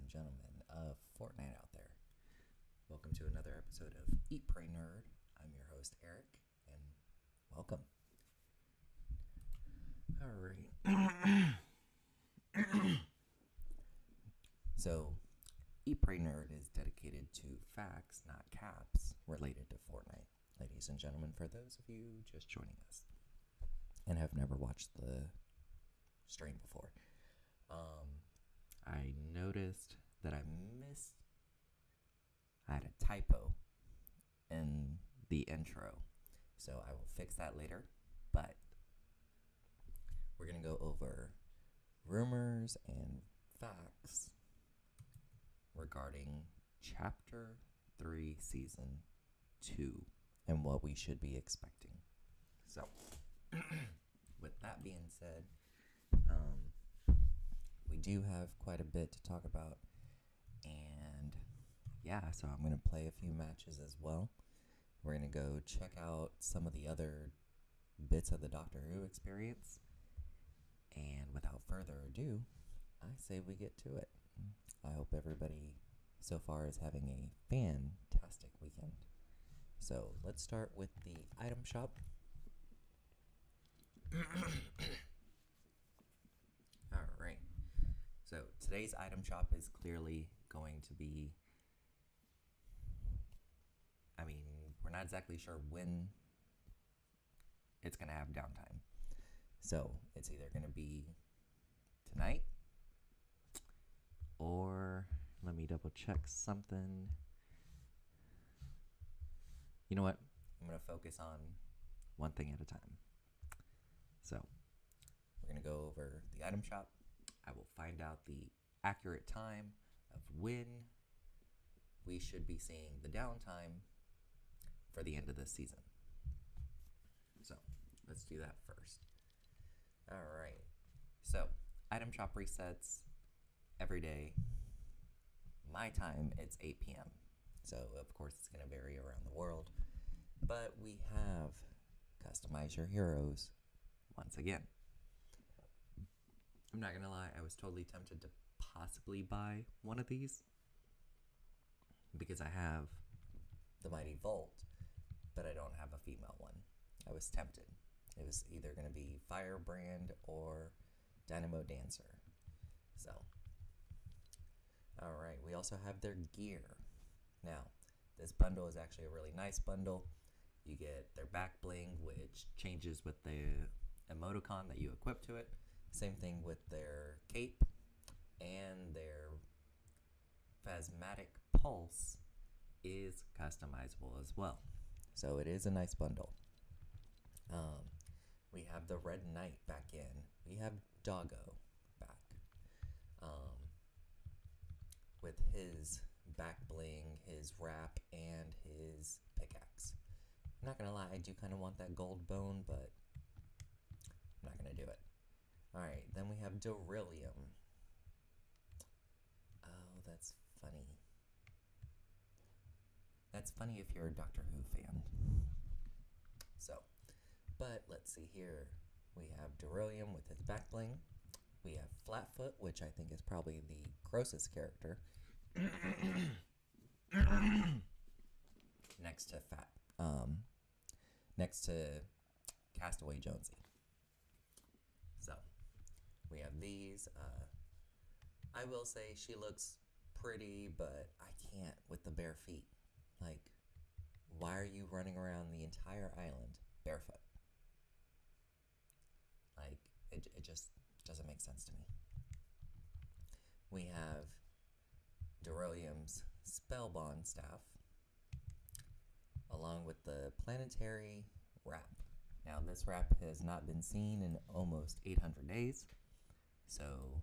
and gentlemen of Fortnite out there. Welcome to another episode of Eat, Pray, Nerd. I'm your host, Eric, and welcome. Alright. So, Eat, Pray, Nerd is dedicated to facts, not caps, related to Fortnite. Ladies and gentlemen, for those of you just joining us and have never watched the stream before, I noticed that I had a typo in the intro, so I will fix that later, but we're going to go over rumors and facts regarding Chapter 3, Season 2, and what we should be expecting. So, with that being said, we do have quite a bit to talk about, and yeah, so I'm going to play a few matches as well. We're going to go check out some of the other bits of the Doctor Who experience, and without further ado, I say we get to it. I hope everybody so far is having a fantastic weekend. So let's start with the item shop. Alright, so today's item shop is clearly going to be, we're not exactly sure when it's going to have downtime. So it's either going to be tonight, or let me double check something. You know what? I'm going to focus on one thing at a time. So we're going to go over the item shop. I will find out the accurate time of when we should be seeing the downtime for the end of this season. So let's do that first. All right. So item shop resets every day. My time, it's 8 p.m. So of course it's going to vary around the world. But we have Customize Your Heroes once again. I'm not going to lie, I was totally tempted to possibly buy one of these because I have the Mighty Volt, but I don't have a female one. I was tempted. It was either going to be Firebrand or Dynamo Dancer. So, alright, we also have their gear. Now, this bundle is actually a really nice bundle. You get their back bling, which changes with the emoticon that you equip to it. Same thing with their cape, and their Phasmatic Pulse is customizable as well. So it is a nice bundle. We have the Red Knight back in. We have Doggo back. With his back bling, his wrap, and his pickaxe. I'm not gonna lie, I do kind of want that gold bone, but I'm not gonna do it. Alright, then we have Doryllium. Oh, that's funny. That's funny if you're a Doctor Who fan. So, but let's see here. We have Doryllium with his back bling. We have Flatfoot, which I think is probably the grossest character. Next to Castaway Jonesy. So, we have these. I will say she looks pretty, but I can't with the bare feet. Like, why are you running around the entire island barefoot? Like, it just doesn't make sense to me. We have Doryllium's Spellbond staff, along with the planetary wrap. Now, this wrap has not been seen in almost 800 days, so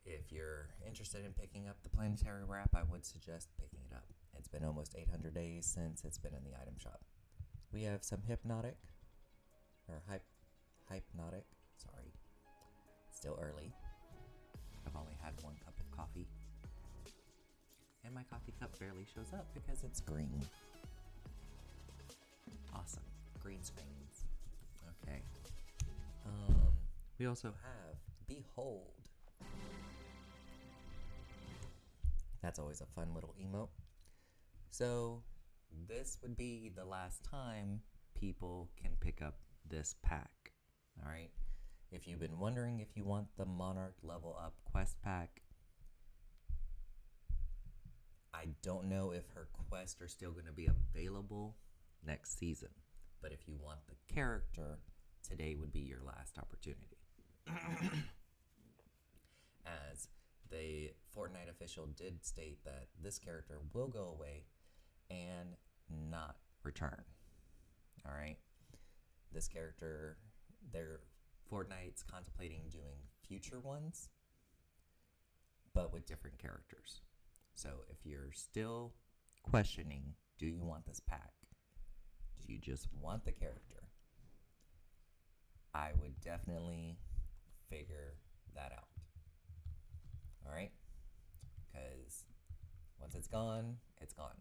if you're interested in picking up the planetary wrap, I would suggest picking it up. It's been almost 800 days since it's been in the item shop. We have some Hypnotic, sorry, it's still early. I've only had one cup of coffee, and my coffee cup barely shows up because it's green. Awesome. Green screens. Okay. We also have Behold. That's always a fun little emote. So this would be the last time people can pick up this pack. All right. If you've been wondering if you want the Monarch Level Up Quest Pack, I don't know if her quests are still going to be available next season. But if you want the character, today would be your last opportunity. As the Fortnite official did state that this character will go away and not return. All right. This character, Fortnite's contemplating doing future ones, but with different characters. So if you're still questioning, do you want this pack? Do you just want the character? I would definitely figure that out. All right? Because once it's gone, it's gone.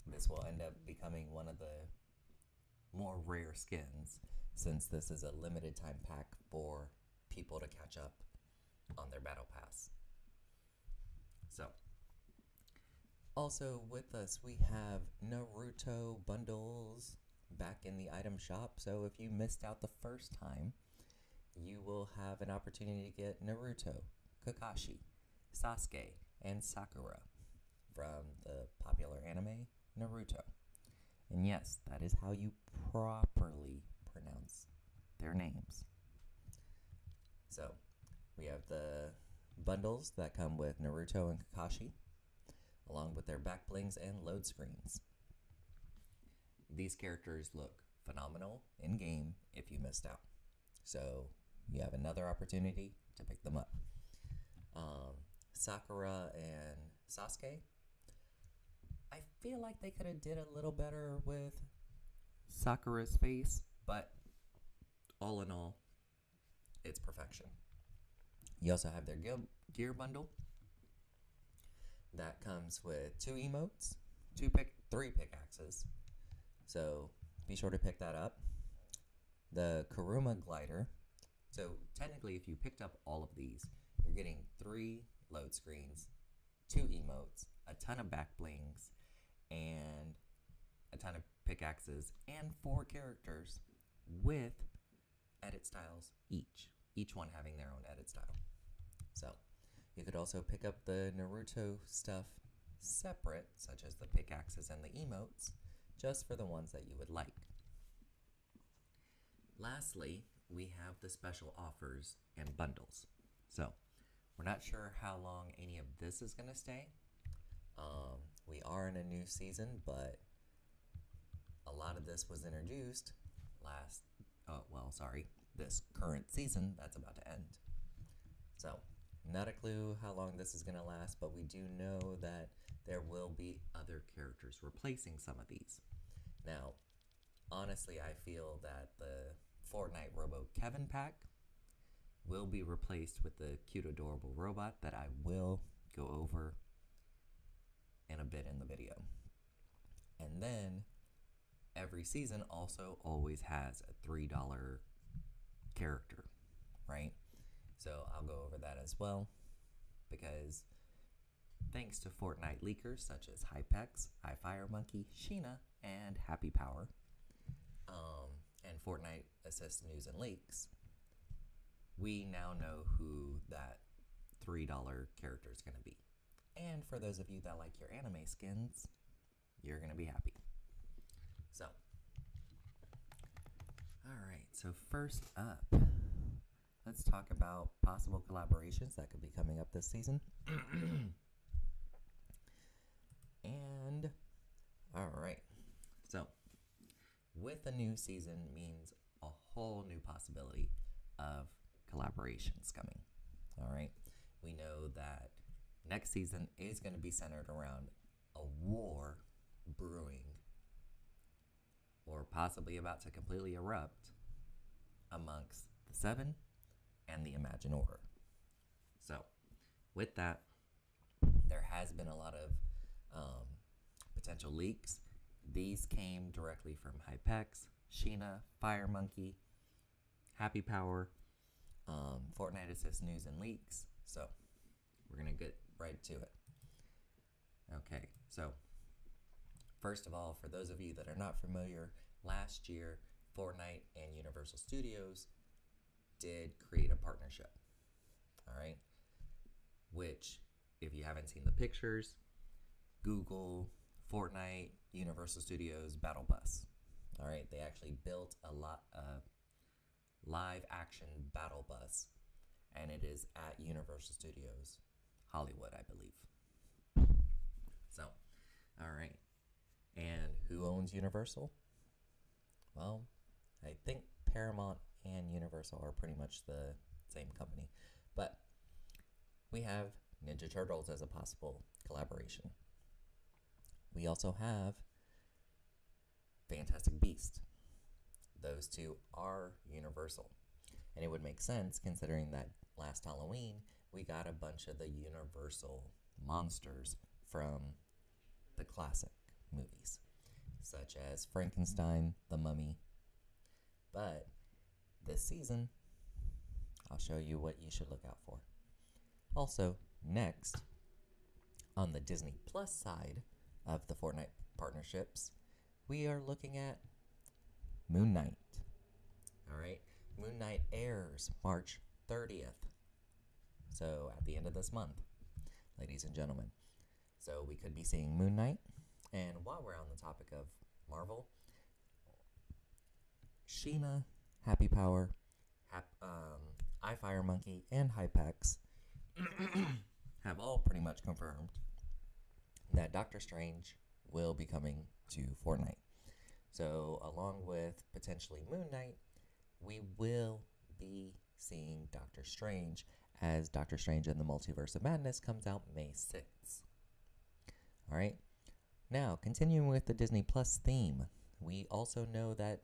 This will end up becoming one of the more rare skins, since this is a limited time pack for people to catch up on their battle pass. So, also with us, we have Naruto bundles back in the item shop. So if you missed out the first time, you will have an opportunity to get Naruto, Kakashi, Sasuke, and Sakura from the popular anime Naruto. And yes, that is how you properly pronounce their names. So, we have the bundles that come with Naruto and Kakashi, along with their back blings and load screens. These characters look phenomenal in game if you missed out. So, you have another opportunity to pick them up. Sakura and Sasuke, I feel like they could have did a little better with Sakura's face, but all in all, it's perfection. You also have their gear bundle that comes with 2 emotes, 3 pickaxes. So be sure to pick that up. The Kuruma glider. So technically, if you picked up all of these, you're getting 3 load screens, 2 emotes, a ton of back blings, and a ton of pickaxes, and 4 characters with edit styles each one having their own edit style. So you could also pick up the Naruto stuff separate, such as the pickaxes and the emotes, just for the ones that you would like. Lastly, we have the special offers and bundles. So we're not sure how long any of this is going to stay. We are in a new season, but a lot of this was introduced this current season that's about to end. So, not a clue how long this is going to last, but we do know that there will be other characters replacing some of these. Now, honestly, I feel that the Fortnite Robo Kevin pack will be replaced with the cute, adorable robot that I will go over in a bit in the video. And then every season also always has a $3 character, right? So I'll go over that as well, because thanks to Fortnite leakers such as Hypex, iFireMonkey, Sheena, and Happy Power, and Fortnite Assist News and Leaks, we now know who that $3 character is going to be. And for those of you that like your anime skins, you're going to be happy. So, alright, so first up, let's talk about possible collaborations that could be coming up this season. And, alright, so with a new season means a whole new possibility of collaborations coming. Alright, we know that next season is going to be centered around a war brewing, or possibly about to completely erupt, amongst the Seven and the Imagine Order. So, with that, there has been a lot of potential leaks. These came directly from Hypex, Sheena, FireMonkey, Happy Power, Fortnite Assist News and Leaks. So, we're going to get right to it. Okay, so first of all, for those of you that are not familiar, last year Fortnite and Universal Studios did create a partnership. All right, which, if you haven't seen the pictures, Google Fortnite Universal Studios Battle Bus. All right, they actually built a live action battle bus, and it is at Universal Studios Hollywood, I believe. So, all right. And who owns Universal? Well, I think Paramount and Universal are pretty much the same company. But we have Ninja Turtles as a possible collaboration. We also have Fantastic Beast. Those two are Universal. And it would make sense considering that last Halloween we got a bunch of the Universal monsters from the classic movies, such as Frankenstein, the Mummy. But this season, I'll show you what you should look out for. Also, next, on the Disney Plus side of the Fortnite partnerships, we are looking at Moon Knight. All right, Moon Knight airs March 30th. So at the end of this month, ladies and gentlemen. So we could be seeing Moon Knight. And while we're on the topic of Marvel, Sheena, Happy Power, iFire Monkey, and Hypex have all pretty much confirmed that Doctor Strange will be coming to Fortnite. So along with potentially Moon Knight, we will be seeing Doctor Strange as Doctor Strange and the Multiverse of Madness comes out May 6th. All right. Now, continuing with the Disney Plus theme, we also know that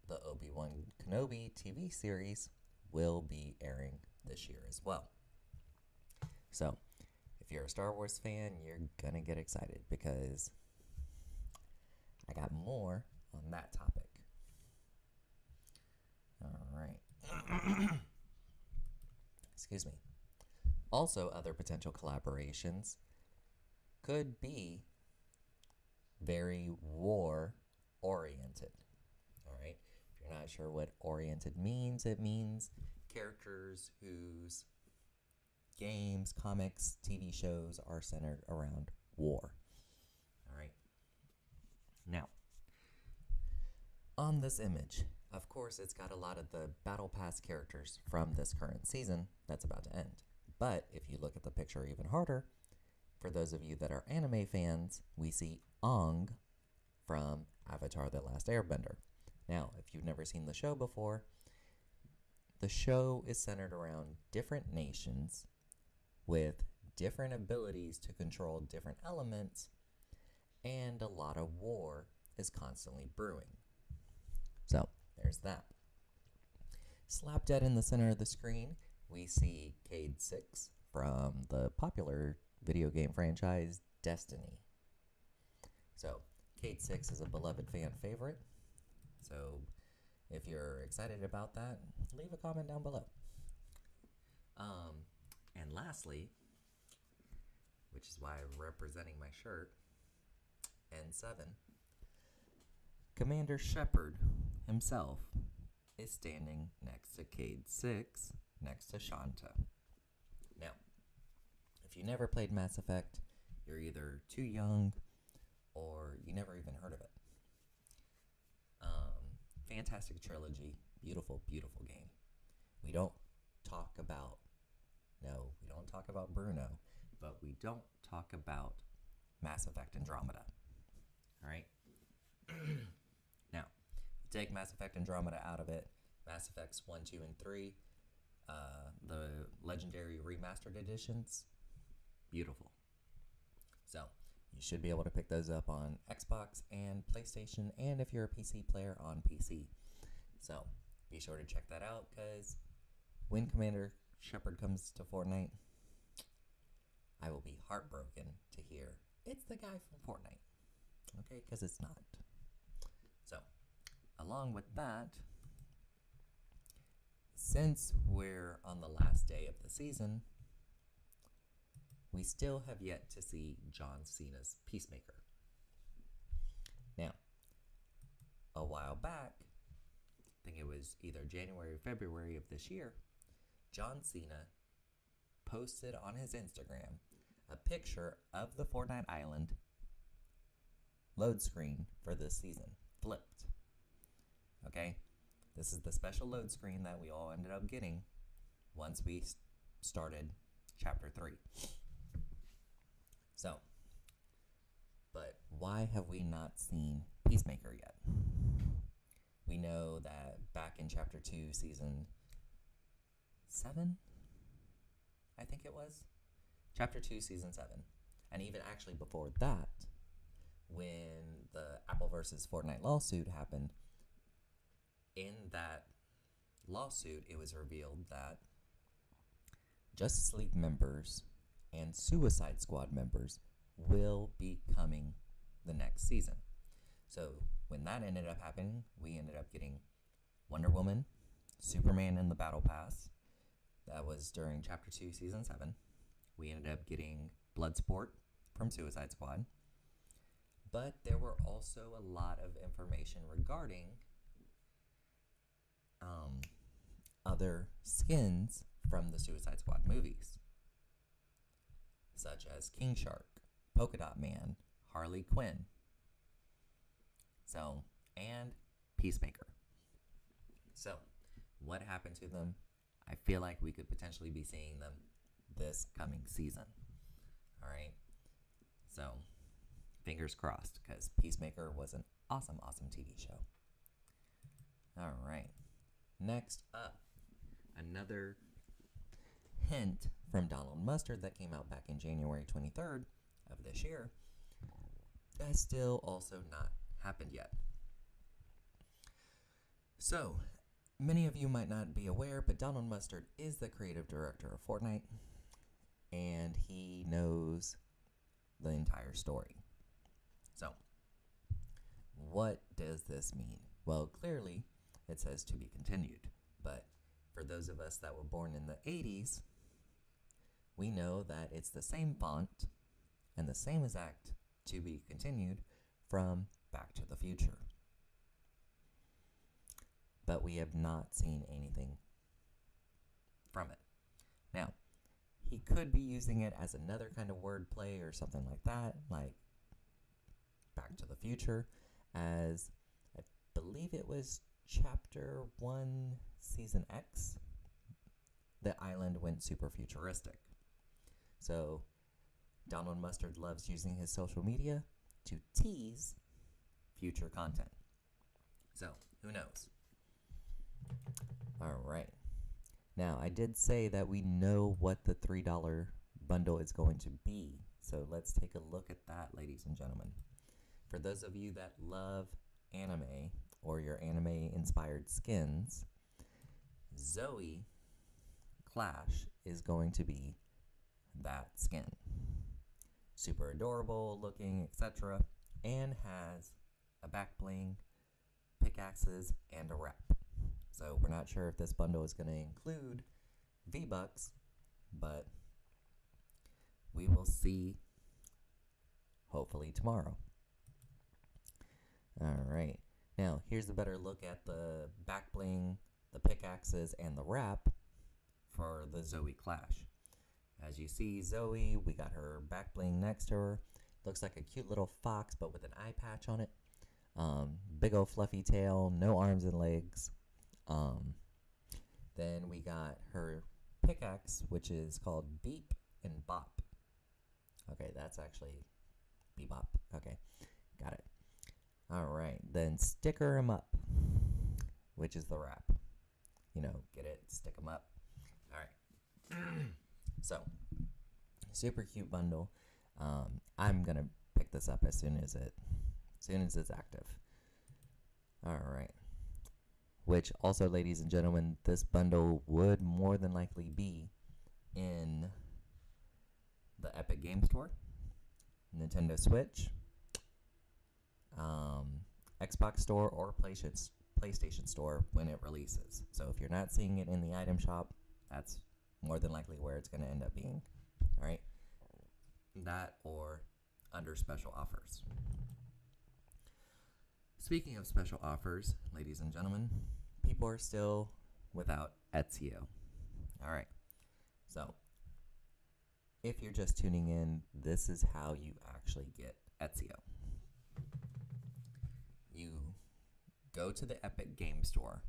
the Obi-Wan Kenobi TV series will be airing this year as well. So, if you're a Star Wars fan, you're going to get excited because I got more on that topic. All right. Excuse me. Also, other potential collaborations could be very war-oriented. All right? If you're not sure what oriented means, it means characters whose games, comics, TV shows are centered around war. All right? Now, on this image, of course, it's got a lot of the Battle Pass characters from this current season that's about to end. But if you look at the picture even harder, for those of you that are anime fans, we see Aang from Avatar: The Last Airbender. Now, if you've never seen the show before, the show is centered around different nations with different abilities to control different elements, and a lot of war is constantly brewing. So, there's that. Slap dead in the center of the screen, we see Cade 6 from the popular video game franchise Destiny. So, Cade 6 is a beloved fan favorite. So, if you're excited about that, leave a comment down below. And lastly, which is why I'm representing my shirt, N7, Commander Shepard himself is standing next to Cade 6, next to Shanta. Now, if you never played Mass Effect, you're either too young or you never even heard of it. Fantastic trilogy, beautiful, beautiful game. We don't talk about Bruno, but we don't talk about Mass Effect Andromeda. All right? Now, take Mass Effect Andromeda out of it, Mass Effects 1, 2, and 3, the legendary remastered editions, beautiful. So, you should be able to pick those up on Xbox and PlayStation, and if you're a PC player, on PC. So, be sure to check that out, because when Commander Shepard comes to Fortnite, I will be heartbroken to hear it's the guy from Fortnite. Okay, because it's not. So, along with that, since we're on the last day of the season, we still have yet to see John Cena's Peacemaker. Now, a while back, I think it was either January or February of this year, John Cena posted on his Instagram a picture of the Fortnite Island load screen for this season, flipped. Okay? This is the special load screen that we all ended up getting once we started Chapter 3. So, but why have we not seen Peacemaker yet? We know that back in Chapter 2, Season 7, I think it was? Chapter 2, Season 7. And even actually before that, when the Apple versus Fortnite lawsuit happened, in that lawsuit, it was revealed that Justice League members and Suicide Squad members will be coming the next season. So when that ended up happening, we ended up getting Wonder Woman, Superman in the Battle Pass. That was during Chapter 2, Season 7. We ended up getting Bloodsport from Suicide Squad. But there were also a lot of information regarding other skins from the Suicide Squad movies, such as King Shark, Polka Dot Man, Harley Quinn, and Peacemaker. So, what happened to them? I feel like we could potentially be seeing them this coming season. Alright? So, fingers crossed, because Peacemaker was an awesome, awesome TV show. Alright. Next up, another hint from Donald Mustard that came out back in January 23rd of this year has still also not happened yet. So, many of you might not be aware, but Donald Mustard is the creative director of Fortnite, and he knows the entire story. So, what does this mean? Well, clearly, it says to be continued, but for those of us that were born in the 80s, we know that it's the same font and the same exact to be continued from Back to the Future. But we have not seen anything from it. Now, he could be using it as another kind of wordplay or something like that, like Back to the Future, as I believe it was Chapter 1, Season X, the island went super futuristic. So, Donald Mustard loves using his social media to tease future content. So, who knows? Alright. Now, I did say that we know what the $3 bundle is going to be. So, let's take a look at that, ladies and gentlemen. For those of you that love anime, or your anime-inspired skins, Zoe Clash is going to be that skin. Super adorable looking, etc. And has a back bling, pickaxes, and a wrap. So we're not sure if this bundle is going to include V-Bucks, but we will see hopefully tomorrow. Alright. Now, here's a better look at the back bling, the pickaxes, and the wrap for the Zoe Clash. As you see, Zoe, we got her back bling next to her. Looks like a cute little fox, but with an eye patch on it. Big old fluffy tail, no arms and legs. Then we got her pickaxe, which is called Beep and Bop. Okay, that's actually Bebop. Okay, got it. Alright, then Sticker 'em Up, which is the wrap. You know, get it? Stick 'em up. Alright. So, super cute bundle. I'm gonna pick this up as soon as it's active. Alright. Which also, ladies and gentlemen, this bundle would more than likely be in the Epic Game Store, Nintendo Switch, Xbox Store, or PlayStation Store when it releases. So if you're not seeing it in the item shop, that's more than likely where it's going to end up being. Alright. That or under special offers. Speaking of special offers, ladies and gentlemen, people are still without Ezio. All right. So, if you're just tuning in, this is how you actually get Ezio. You go to the Epic Game Store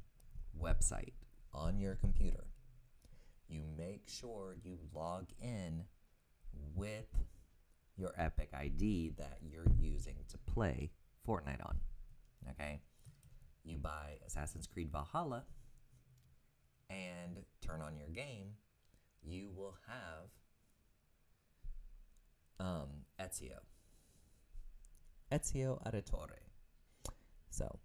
website on your computer. You make sure you log in with your Epic ID that you're using to play Fortnite on. Okay? You buy Assassin's Creed Valhalla and turn on your game. You will have Ezio Auditore. So,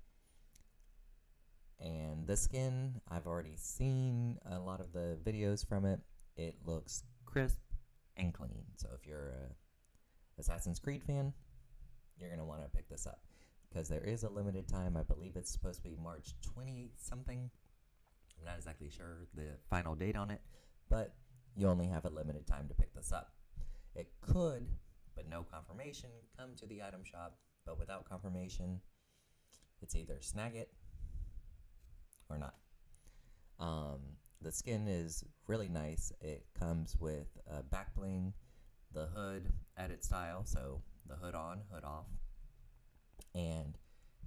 and the skin, I've already seen a lot of the videos from it. It looks crisp and clean. So if you're a Assassin's Creed fan, you're going to want to pick this up because there is a limited time. I believe it's supposed to be March 20 something. I'm not exactly sure the final date on it, but you only have a limited time to pick this up. It could, but no confirmation, come to the item shop, but without confirmation, it's either snag it or not. The skin is really nice. It comes with back bling, the hood edit style, so the hood on, hood off, and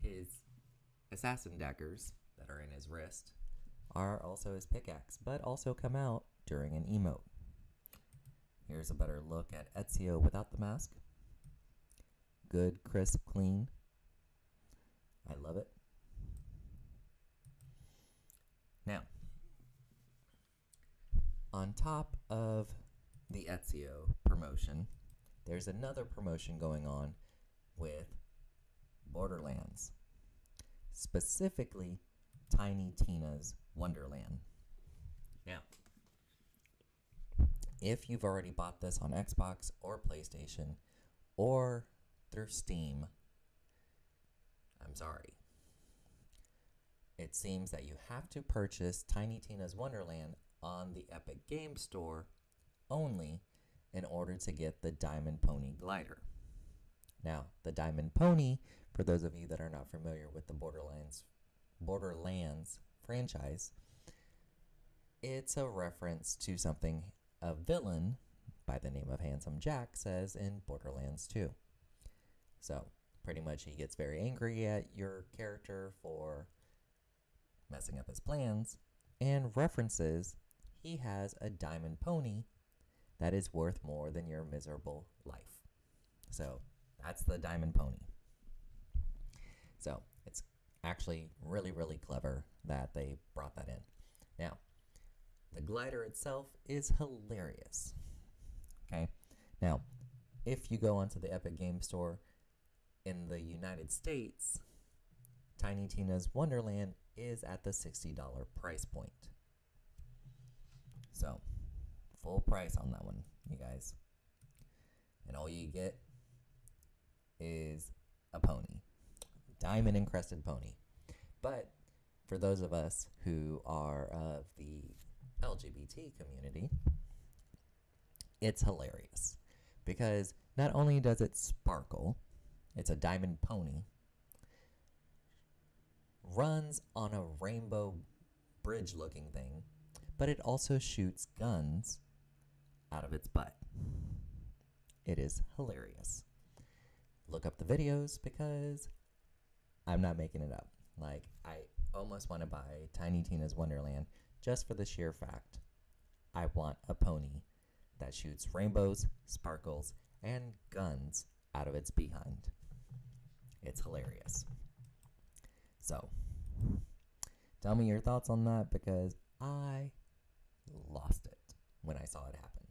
his assassin daggers that are in his wrist are also his pickaxe, but also come out during an emote. Here's a better look at Ezio without the mask. Good, crisp, clean. I love it. Now, on top of the Ezio promotion, there's another promotion going on with Borderlands, specifically Tiny Tina's Wonderland. Now, if you've already bought this on Xbox or PlayStation or through Steam, I'm sorry. It seems that you have to purchase Tiny Tina's Wonderland on the Epic Game Store only in order to get the Diamond Pony glider. Now, the Diamond Pony, for those of you that are not familiar with the Borderlands franchise, it's a reference to something a villain by the name of Handsome Jack says in Borderlands 2. So, pretty much he gets very angry at your character for messing up his plans and references he has a diamond pony that is worth more than your miserable life. So, that's the diamond pony. So, it's actually really, really clever that they brought that in. Now, the glider itself is hilarious. Okay? Now, if you go onto the Epic Game Store in the United States, Tiny Tina's Wonderland is at the $60 price point. So, full price on that one, you guys. And all you get is a pony. Diamond encrusted pony. But for those of us who are of the LGBT community, it's hilarious because not only does it sparkle, it's a diamond pony, runs on a rainbow bridge looking thing, but it also shoots guns out of its butt. It is hilarious. Look up the videos because I'm not making it up. Like, I almost want to buy Tiny Tina's Wonderland just for the sheer fact I want a pony that shoots rainbows, sparkles, and guns out of its behind. It's hilarious. So, tell me your thoughts on that because I lost it when I saw it happen.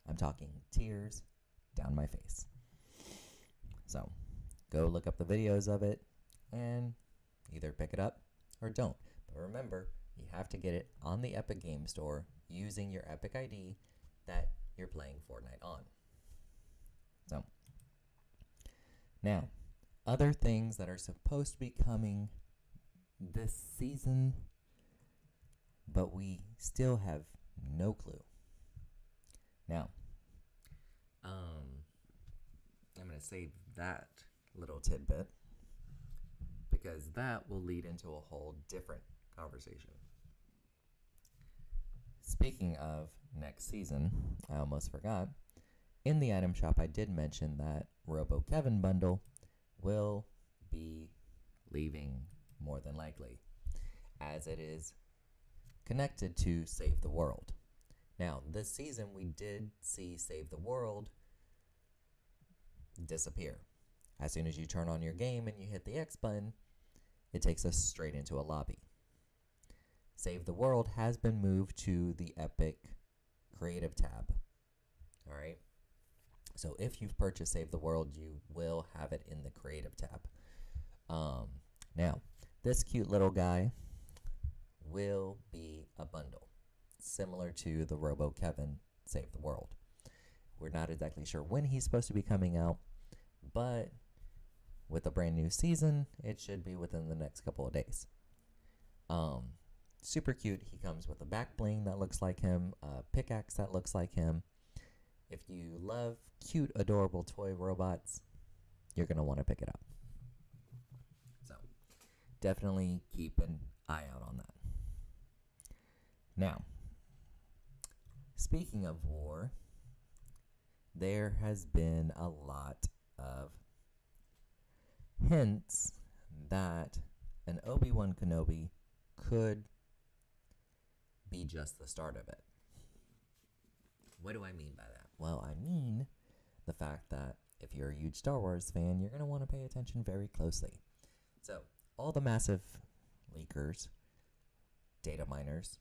I'm talking tears down my face. So, go look up the videos of it and either pick it up or don't. But remember, you have to get it on the Epic Game Store using your Epic ID that you're playing Fortnite on. So, now, other things that are supposed to be coming this season, but we still have no clue. Now, save that little tidbit because that will lead into a whole different conversation. Speaking of next season, I almost forgot. In the item shop, I did mention that Robo Kevin bundle will be leaving more than likely, as it is connected to Save the World. Now, this season, we did see Save the World disappear. As soon as you turn on your game and you hit the X button, it takes us straight into a lobby. Save the World has been moved to the Epic Creative tab. All right. So if you've purchased Save the World, you will have it in the Creative tab. Now, this cute little guy will be a bundle, similar to the Robo Kevin Save the World. We're not exactly sure when he's supposed to be coming out, but with a brand new season, it should be within the next couple of days. Super cute. He comes with a back bling that looks like him, a pickaxe that looks like him. If you love cute, adorable toy robots, you're going to want to pick it up. So, definitely keep an eye out on that. Now, speaking of war, there has been a lot of hints that an Obi-Wan Kenobi could be just the start of it. What do I mean by that? Well, I mean the fact that if you're a huge Star Wars fan, you're going to want to pay attention very closely. So, all the massive leakers, data miners,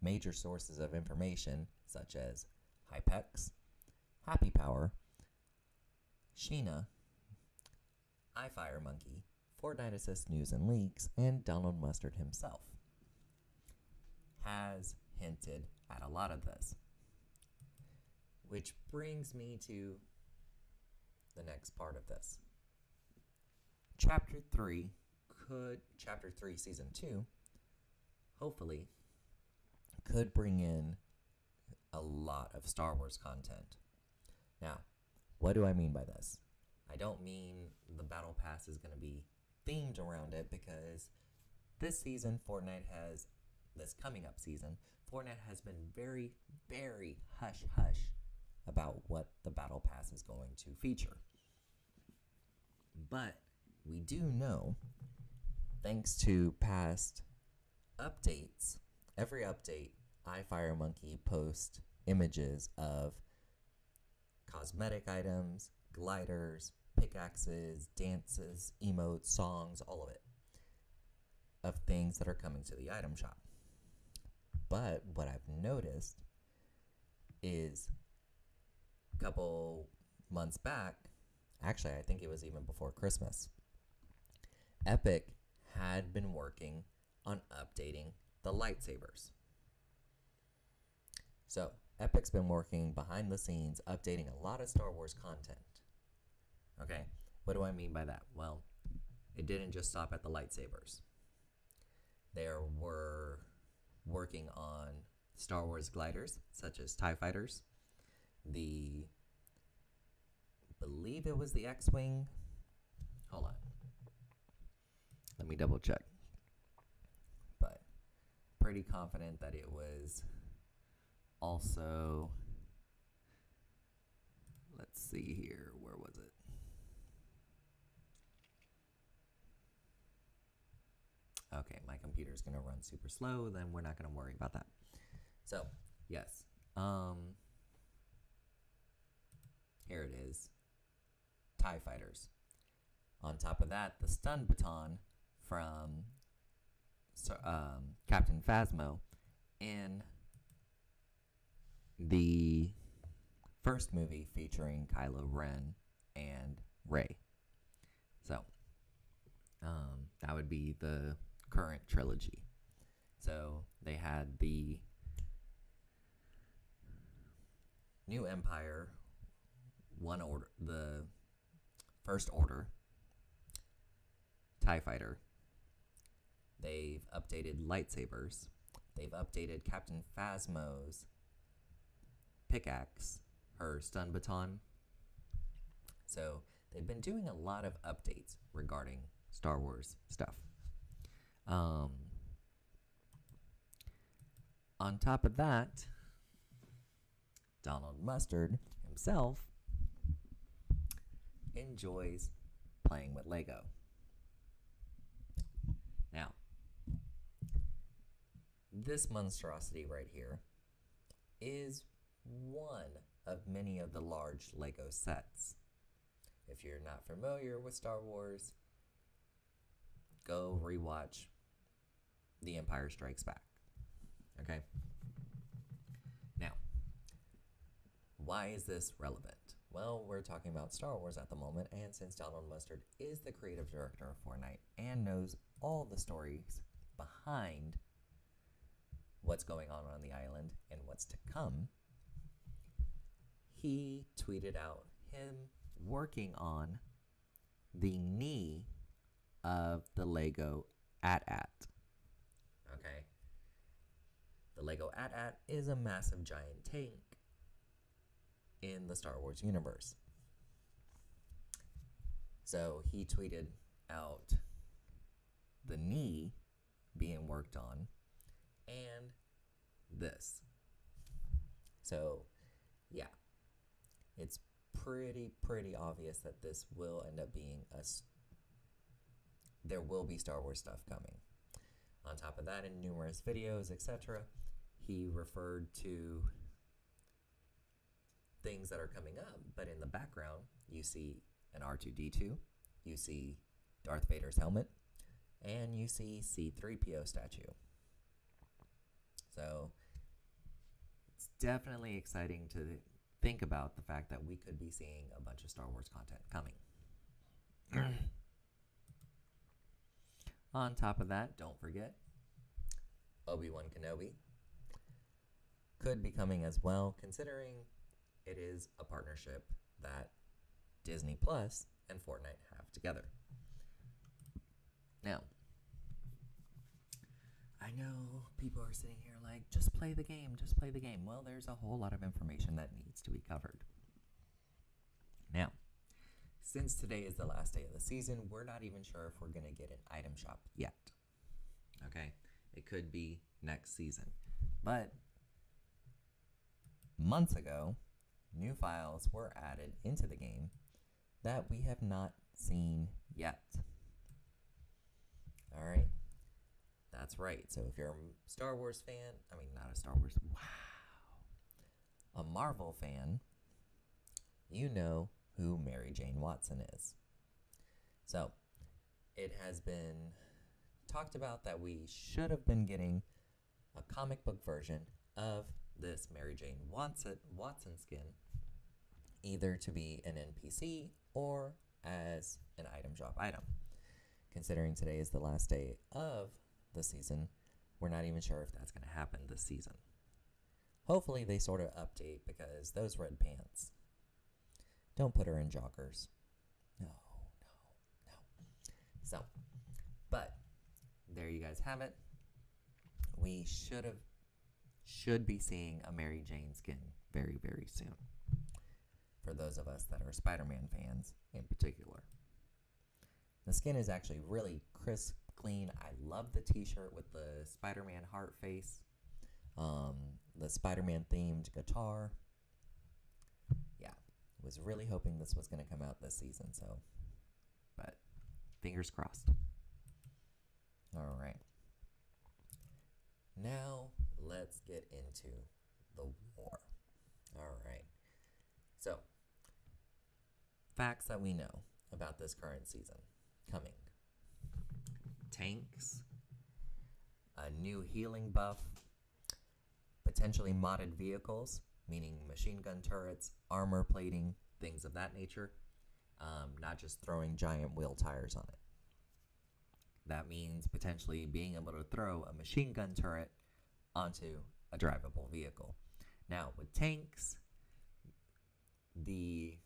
major sources of information such as Hypex, Happy Power, Sheena, iFireMonkey, Fortnite Assist News and Leaks, and Donald Mustard himself has hinted at a lot of this. Which brings me to the next part of this. Chapter 3, Season 2, hopefully, could bring in a lot of Star Wars content. Now, what do I mean by this? I don't mean the Battle Pass is going to be themed around it, because this coming up season, Fortnite has been very, very hush-hush about what the Battle Pass is going to feature. But we do know, thanks to past updates, every update, iFireMonkey posts images of cosmetic items, gliders, pickaxes, dances, emotes, songs, all of it, of things that are coming to the item shop. But what I've noticed is a couple months back, actually I think it was even before Christmas, Epic had been working on updating the lightsabers. So, Epic's been working behind the scenes, updating a lot of Star Wars content. Okay, what do I mean by that? Well, it didn't just stop at the lightsabers. There were working on Star Wars gliders, such as TIE Fighters, believe it was the X-Wing. Hold on. Let me double check. But pretty confident that it was also, let's see here, where was it? Okay, my computer's going to run super slow, then we're not going to worry about that. So, yes. Here it is. TIE Fighters. On top of that, the stun baton from Captain Phasmo in the first movie featuring Kylo Ren and Rey. So, that would be the current trilogy. So they had the New Empire, the First Order, TIE Fighter. They've updated lightsabers. They've updated Captain Phasmo's pickaxe, her stun baton. So they've been doing a lot of updates regarding Star Wars stuff. On top of that, Donald Mustard himself enjoys playing with Lego. Now, this monstrosity right here is one of many of the large Lego sets. If you're not familiar with Star Wars, go rewatch The Empire Strikes Back. Okay? Now, why is this relevant? Well, we're talking about Star Wars at the moment, and since Donald Mustard is the creative director of Fortnite and knows all the stories behind what's going on the island and what's to come, he tweeted out him working on the knee of the Lego AT-AT. Okay? The Lego AT-AT is a massive giant tank in the Star Wars universe. So he tweeted out the knee being worked on and this. So, yeah, it's pretty obvious that this will end up being there will be Star Wars stuff coming. On top of that, in numerous videos, etc., he referred to things that are coming up, but in the background, you see an R2-D2, you see Darth Vader's helmet, and you see C-3PO statue. So it's definitely exciting to think about the fact that we could be seeing a bunch of Star Wars content coming. On top of that, don't forget, Obi-Wan Kenobi could be coming as well, considering it is a partnership that Disney Plus and Fortnite have together. Now, I know people are sitting here like, just play the game, just play the game. Well, there's a whole lot of information that needs to be covered. Now, since today is the last day of the season, we're not even sure if we're going to get an item shop yet. Okay? It could be next season. But months ago, new files were added into the game that we have not seen yet. All right. That's right. So if you're a Star Wars fan, not a Star Wars, a Marvel fan, you know who Mary Jane Watson is. So it has been talked about that we should have been getting a comic book version of this Mary Jane Watson skin, either to be an NPC or as an item drop item. Considering today is the last day of the season, we're not even sure if that's going to happen this season. Hopefully they sort of update, because those red pants, don't put her in joggers. No. So, but there you guys have it. We should be seeing a Mary Jane skin very, very soon. For those of us that are Spider-Man fans in particular. The skin is actually really crisp, clean. I love the t-shirt with the Spider-Man heart face, the Spider-Man themed guitar. Yeah, was really hoping this was going to come out this season, but fingers crossed. All right. Now let's get into the war. All right. So, facts that we know about this current season coming. Tanks, a new healing buff, potentially modded vehicles, meaning machine gun turrets, armor plating, things of that nature, not just throwing giant wheel tires on it. That means potentially being able to throw a machine gun turret onto a drivable vehicle. Now, with tanks, the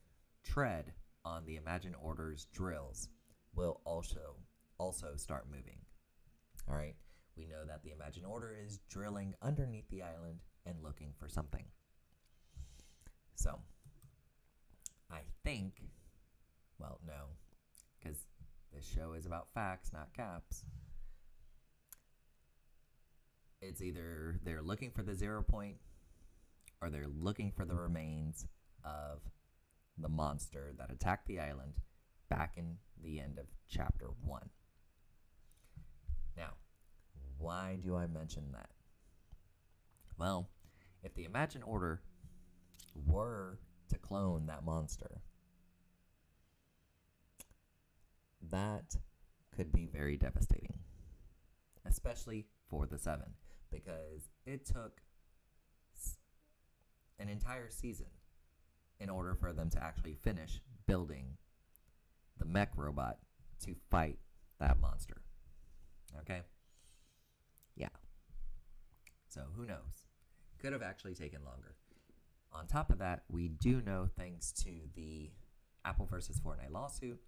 tread on the Imagine Orders drills will also start moving. All right, we know that the Imagine Order is drilling underneath the island and looking for something. So, I think Well, no, because this show is about facts, not caps. It's either they're looking for the 0 point or they're looking for the remains of the monster that attacked the island back in the end of chapter 1. Now, why do I mention that? Well, if the Imagined Order were to clone that monster, that could be very devastating, especially for the Seven, because it took an entire season in order for them to actually finish building the mech robot to fight that monster. Okay? Yeah. So who knows? Could have actually taken longer. On top of that, we do know, thanks to the Apple versus Fortnite lawsuit,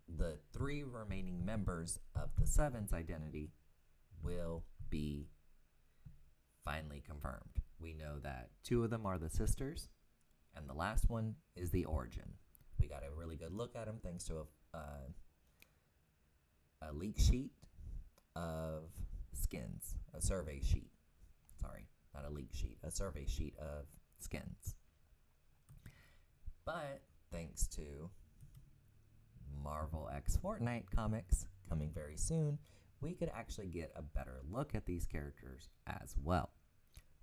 the 3 remaining members of the Seven's identity will be finally confirmed. We know that 2 of them are the sisters, and the last one is the Origin. We got a really good look at him thanks to a leak sheet of skins, a survey sheet. Sorry, not a leak sheet, a survey sheet of skins. But thanks to Marvel x Fortnite comics coming very soon, we could actually get a better look at these characters as well.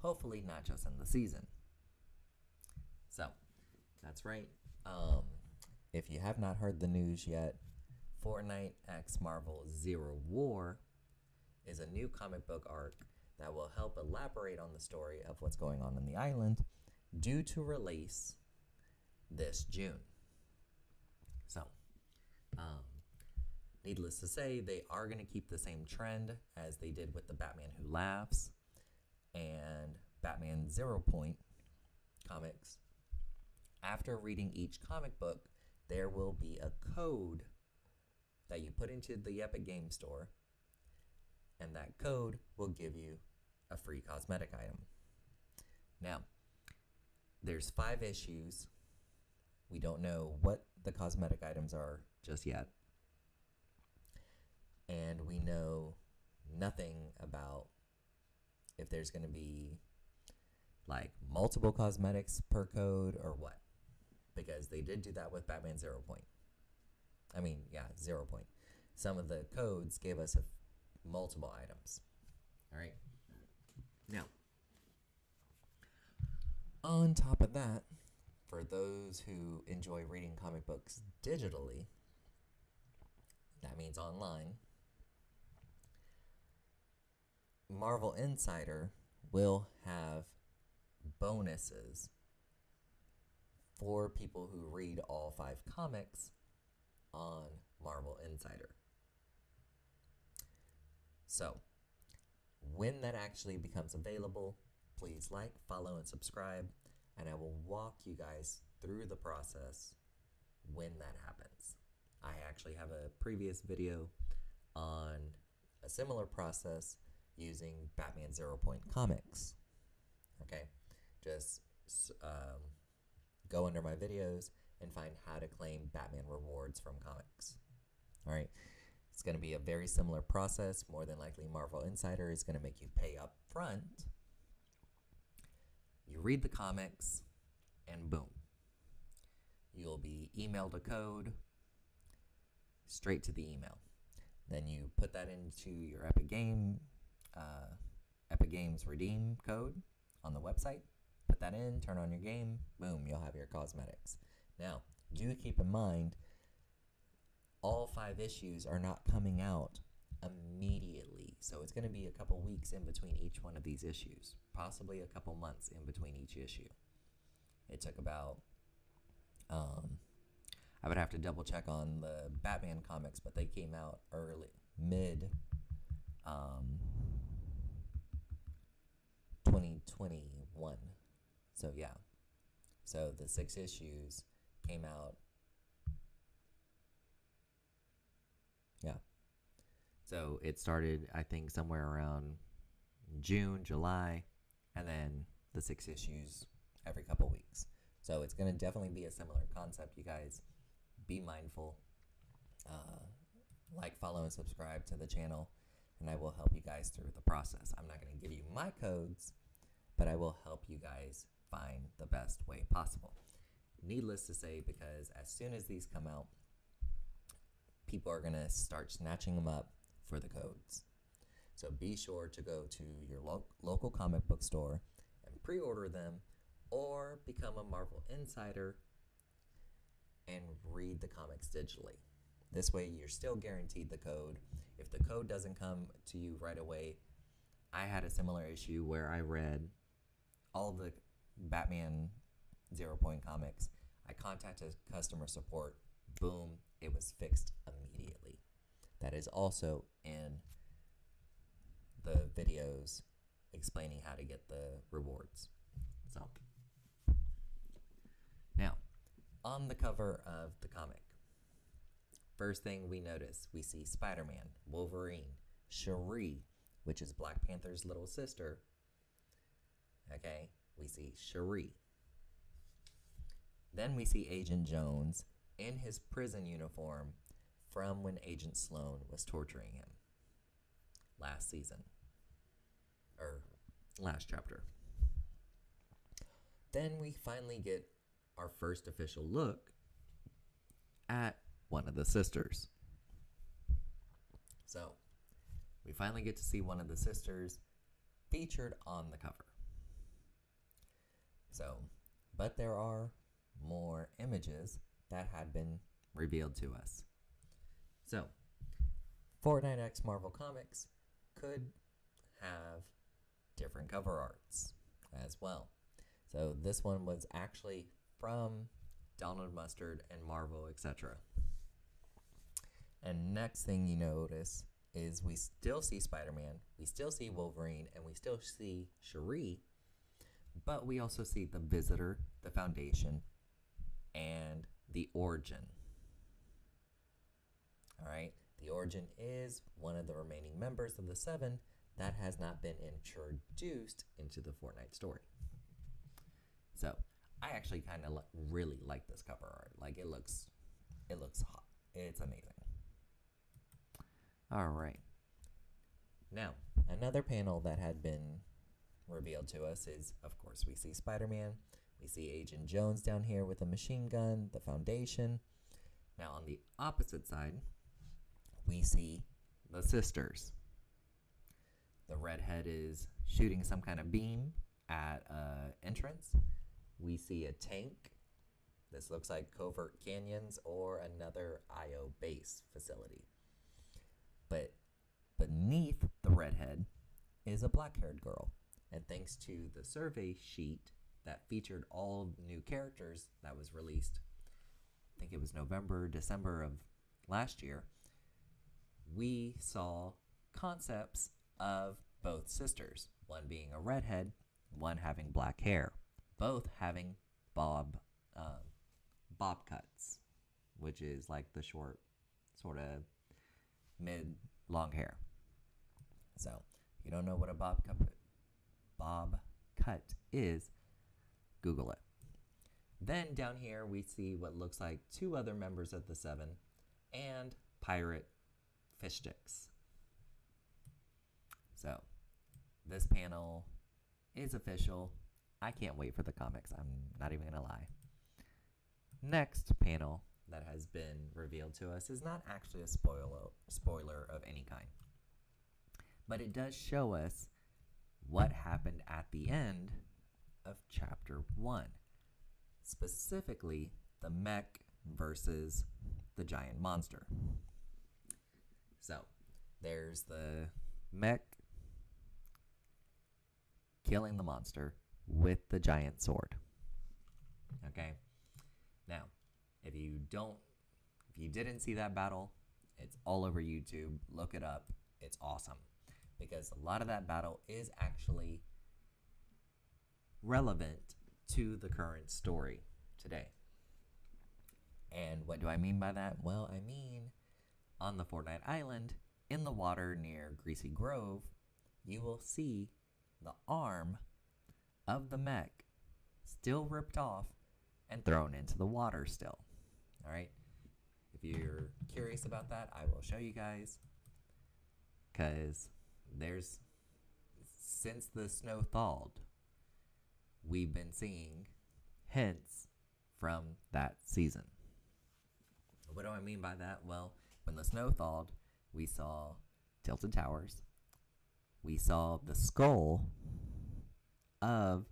Hopefully not just in the season. So, that's right. If you have not heard the news yet, Fortnite x Marvel Zero War is a new comic book arc that will help elaborate on the story of what's going on in the island, due to release this June. So, needless to say, they are going to keep the same trend as they did with the Batman Who Laughs and Batman 0 Point comics. After reading each comic book, there will be a code that you put into the Epic Game Store, and that code will give you a free cosmetic item. Now, there's 5 issues. We don't know what the cosmetic items are just yet. And we know nothing about if there's going to be like multiple cosmetics per code or what. Because they did do that with Batman 0 Point. 0 Point. Some of the codes gave us multiple items. All right. Now, on top of that, for those who enjoy reading comic books digitally, that means online, Marvel Insider will have bonuses for people who read all 5 comics on Marvel Insider. So, when that actually becomes available, please like, follow, and subscribe, and I will walk you guys through the process when that happens. I actually have a previous video on a similar process using Batman 0 Point comics. Okay? Just go under my videos and find how to claim Batman rewards from comics. Alright? It's going to be a very similar process. More than likely, Marvel Insider is going to make you pay up front. You read the comics, and boom. You'll be emailed a code straight to the email. Then you put that into your Epic Games redeem code on the website. Put that in, turn on your game, boom, you'll have your cosmetics. Now, do keep in mind, all 5 issues are not coming out immediately. So it's going to be a couple weeks in between each one of these issues. Possibly a couple months in between each issue. It took about, I would have to double check on the Batman comics, but they came out mid 2021. So yeah. So the 6 issues came out. Yeah. So it started, I think, somewhere around June, July, and then the 6 issues every couple weeks. So it's going to definitely be a similar concept, you guys. be mindful. Like, follow, and subscribe to the channel, and I will help you guys through the process. I'm not going to give you my codes, but I will help you guys find the best way possible. Needless to say, because as soon as these come out, people are going to start snatching them up for the codes. So be sure to go to your local comic book store and pre-order them, or become a Marvel Insider and read the comics digitally. This way you're still guaranteed the code. If the code doesn't come to you right away, I had a similar issue where I read all the Batman 0 Point comics. I contacted customer support. Boom, it was fixed immediately. That is also in the videos explaining how to get the rewards. So, now, on the cover of the comic, first thing we notice, we see Spider-Man, Wolverine, Shuri, which is Black Panther's little sister. Okay, we see Shuri. Then we see Agent Jones in his prison uniform from when Agent Sloan was torturing him last season, or last chapter. Then we finally get our first official look at one of the sisters. So, we finally get to see one of the sisters featured on the cover. So, but there are more images that had been revealed to us. So, Fortnite X Marvel Comics could have different cover arts as well. So this one was actually from Donald Mustard and Marvel, etc. And next thing you notice is we still see Spider-Man, we still see Wolverine, and we still see Shuri, but we also see the Visitor, the Foundation, and the Origin. Alright, the Origin is one of the remaining members of the 7 that has not been introduced into the Fortnite story. So, I actually kind of really like this cover art. Like, it looks hot. It's amazing. Alright. Now, another panel that had been revealed to us is, of course, we see Spider-Man. We see Agent Jones down here with a machine gun, the Foundation. Now, on the opposite side, we see the sisters. The redhead is shooting some kind of beam at an entrance. We see a tank. This looks like Covert Canyons or another IO base facility. But beneath the redhead is a black-haired girl. And thanks to the survey sheet that featured all new characters that was released, I think it was November, December of last year, we saw concepts of both sisters, one being a redhead, one having black hair, both having bob cuts, which is like the short, sort of mid-long hair. So, if you don't know what a bob cut is, Google it. Then down here we see what looks like 2 other members of the 7 and pirate fish sticks. So, this panel is official. I can't wait for the comics. I'm not even going to lie. Next panel that has been revealed to us is not actually a spoiler of any kind. But it does show us what happened at the end of Chapter 1. Specifically, the mech versus the giant monster. So, there's the mech killing the monster with the giant sword. Okay? Now, if you didn't see that battle, it's all over YouTube. Look it up. It's awesome. Because a lot of that battle is actually relevant to the current story today. And what do I mean by that? Well, I mean, on the Fortnite Island, in the water near Greasy Grove, you will see the arm of the mech still ripped off and thrown into the water still. Alright? you're curious about that, I will show you guys. Because since the snow thawed, we've been seeing hints from that season. What do I mean by that? Well, when the snow thawed, we saw Tilted Towers. We saw the skull of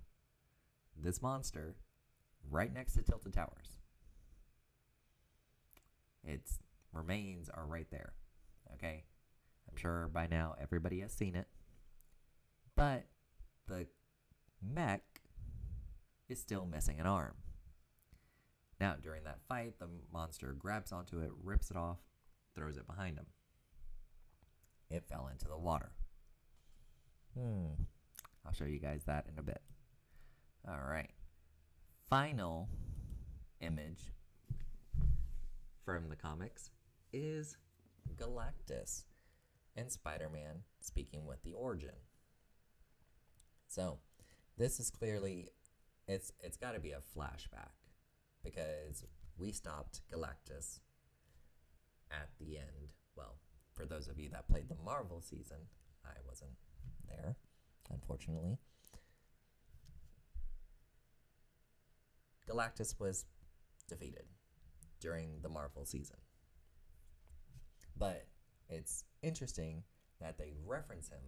this monster right next to Tilted Towers. Its remains are right there. Okay? I'm sure by now everybody has seen it. But the mech is still missing an arm. Now, during that fight, the monster grabs onto it, rips it off, throws it behind him. It fell into the water. I'll show you guys that in a bit. Alright. Final image from the comics is Galactus and Spider-Man speaking with the Origin. So, this is clearly, it's got to be a flashback, because we stopped Galactus at the end. Well, for those of you that played the Marvel season, I wasn't there, unfortunately. Galactus was defeated during the Marvel season. But it's interesting that they reference him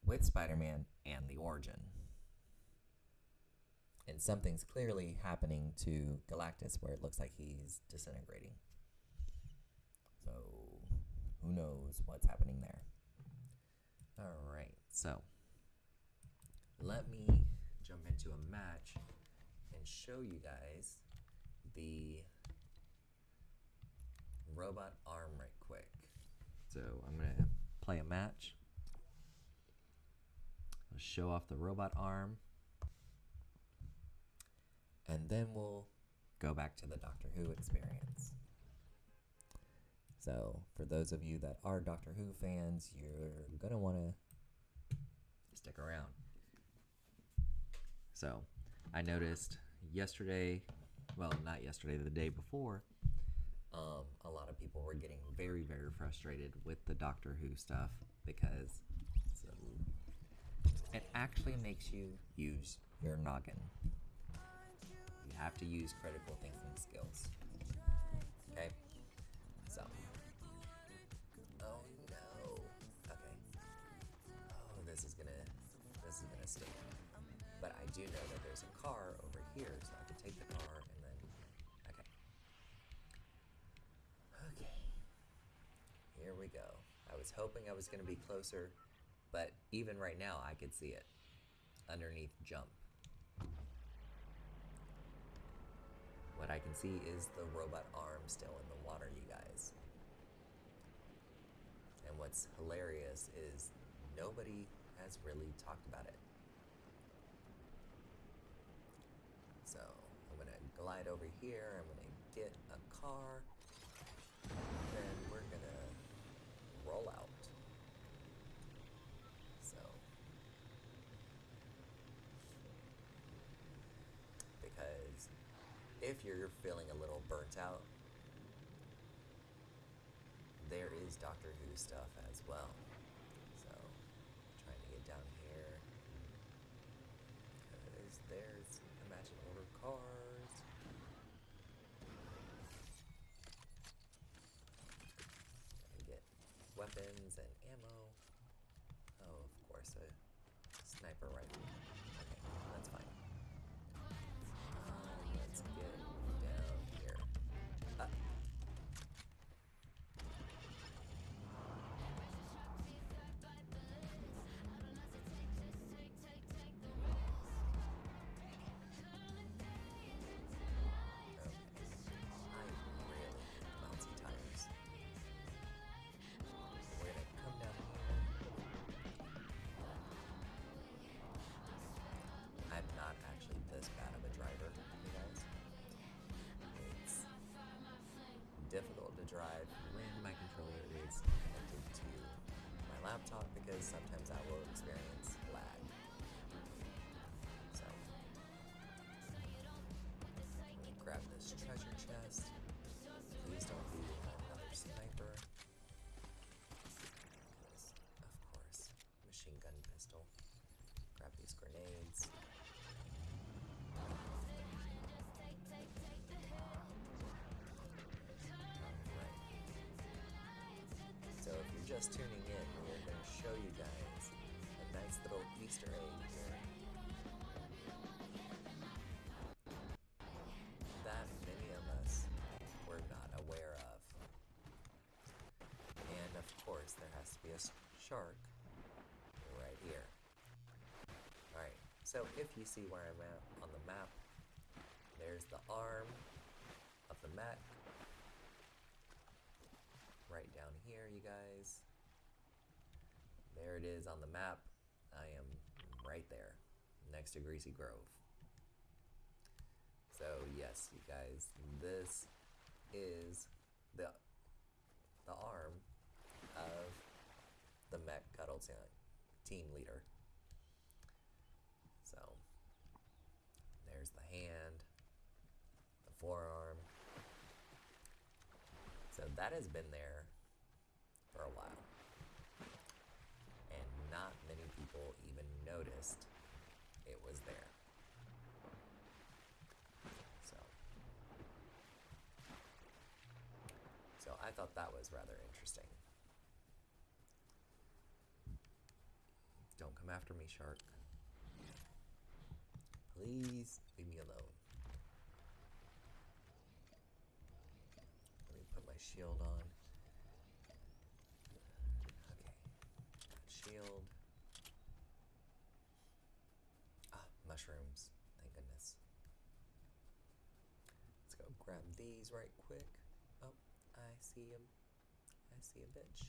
with Spider-Man and the Origin. And something's clearly happening to Galactus where it looks like he's disintegrating. So, who knows what's happening there. Alright, so let me jump into a match and show you guys the robot arm right quick. So I'm going to play a match. I'll show off the robot arm. And then we'll go back to the Doctor Who experience. So, for those of you that are Doctor Who fans, you're going to want to stick around. So, I noticed yesterday, well, not yesterday, the day before, a lot of people were getting very, very frustrated with the Doctor Who stuff because it actually makes you use your noggin. You have to use critical thinking skills. Okay? So. Oh no. Okay. Oh, this is gonna stink. But I do know that there's a car over here, so I can take the car and then. Okay. Okay. Here we go. I was hoping I was gonna be closer, but even right now I could see it. Underneath jump. What I can see is the robot arm still in the water, you guys. And what's hilarious is nobody has really talked about it. So I'm gonna glide over here, I'm gonna get a car, and then we're gonna roll out. So, because if you're feeling a little burnt out, there is Doctor Who stuff as well. So, trying to get down here. Because there's Imagine Order cars. Trying to get weapons and ammo. Oh, of course, a sniper rifle. Okay, that's fine. Let's get down here. Difficult to drive when my controller is connected to my laptop because sometimes I will experience lag. So, let me grab this treasure chest. just tuning in, we are going to show you guys a nice little Easter egg here that many of us were not aware of. And of course, there has to be a shark right here. Alright, so if you see where I'm at on the map, there's the arm of the mech. Right down here, you guys. There it is on the map. I am right there, next to Greasy Grove. So yes, you guys, this is the arm of the mech cuddle team leader. So there's the hand, the forearm. So that has been there for a while, and not many people even noticed it was there. So I thought that was rather interesting. Don't come after me, shark. Please leave me alone. Let me put my shield on. Okay, got shield. Ah, mushrooms, thank goodness. Let's go grab these right quick. Oh, I see him. I see a bitch.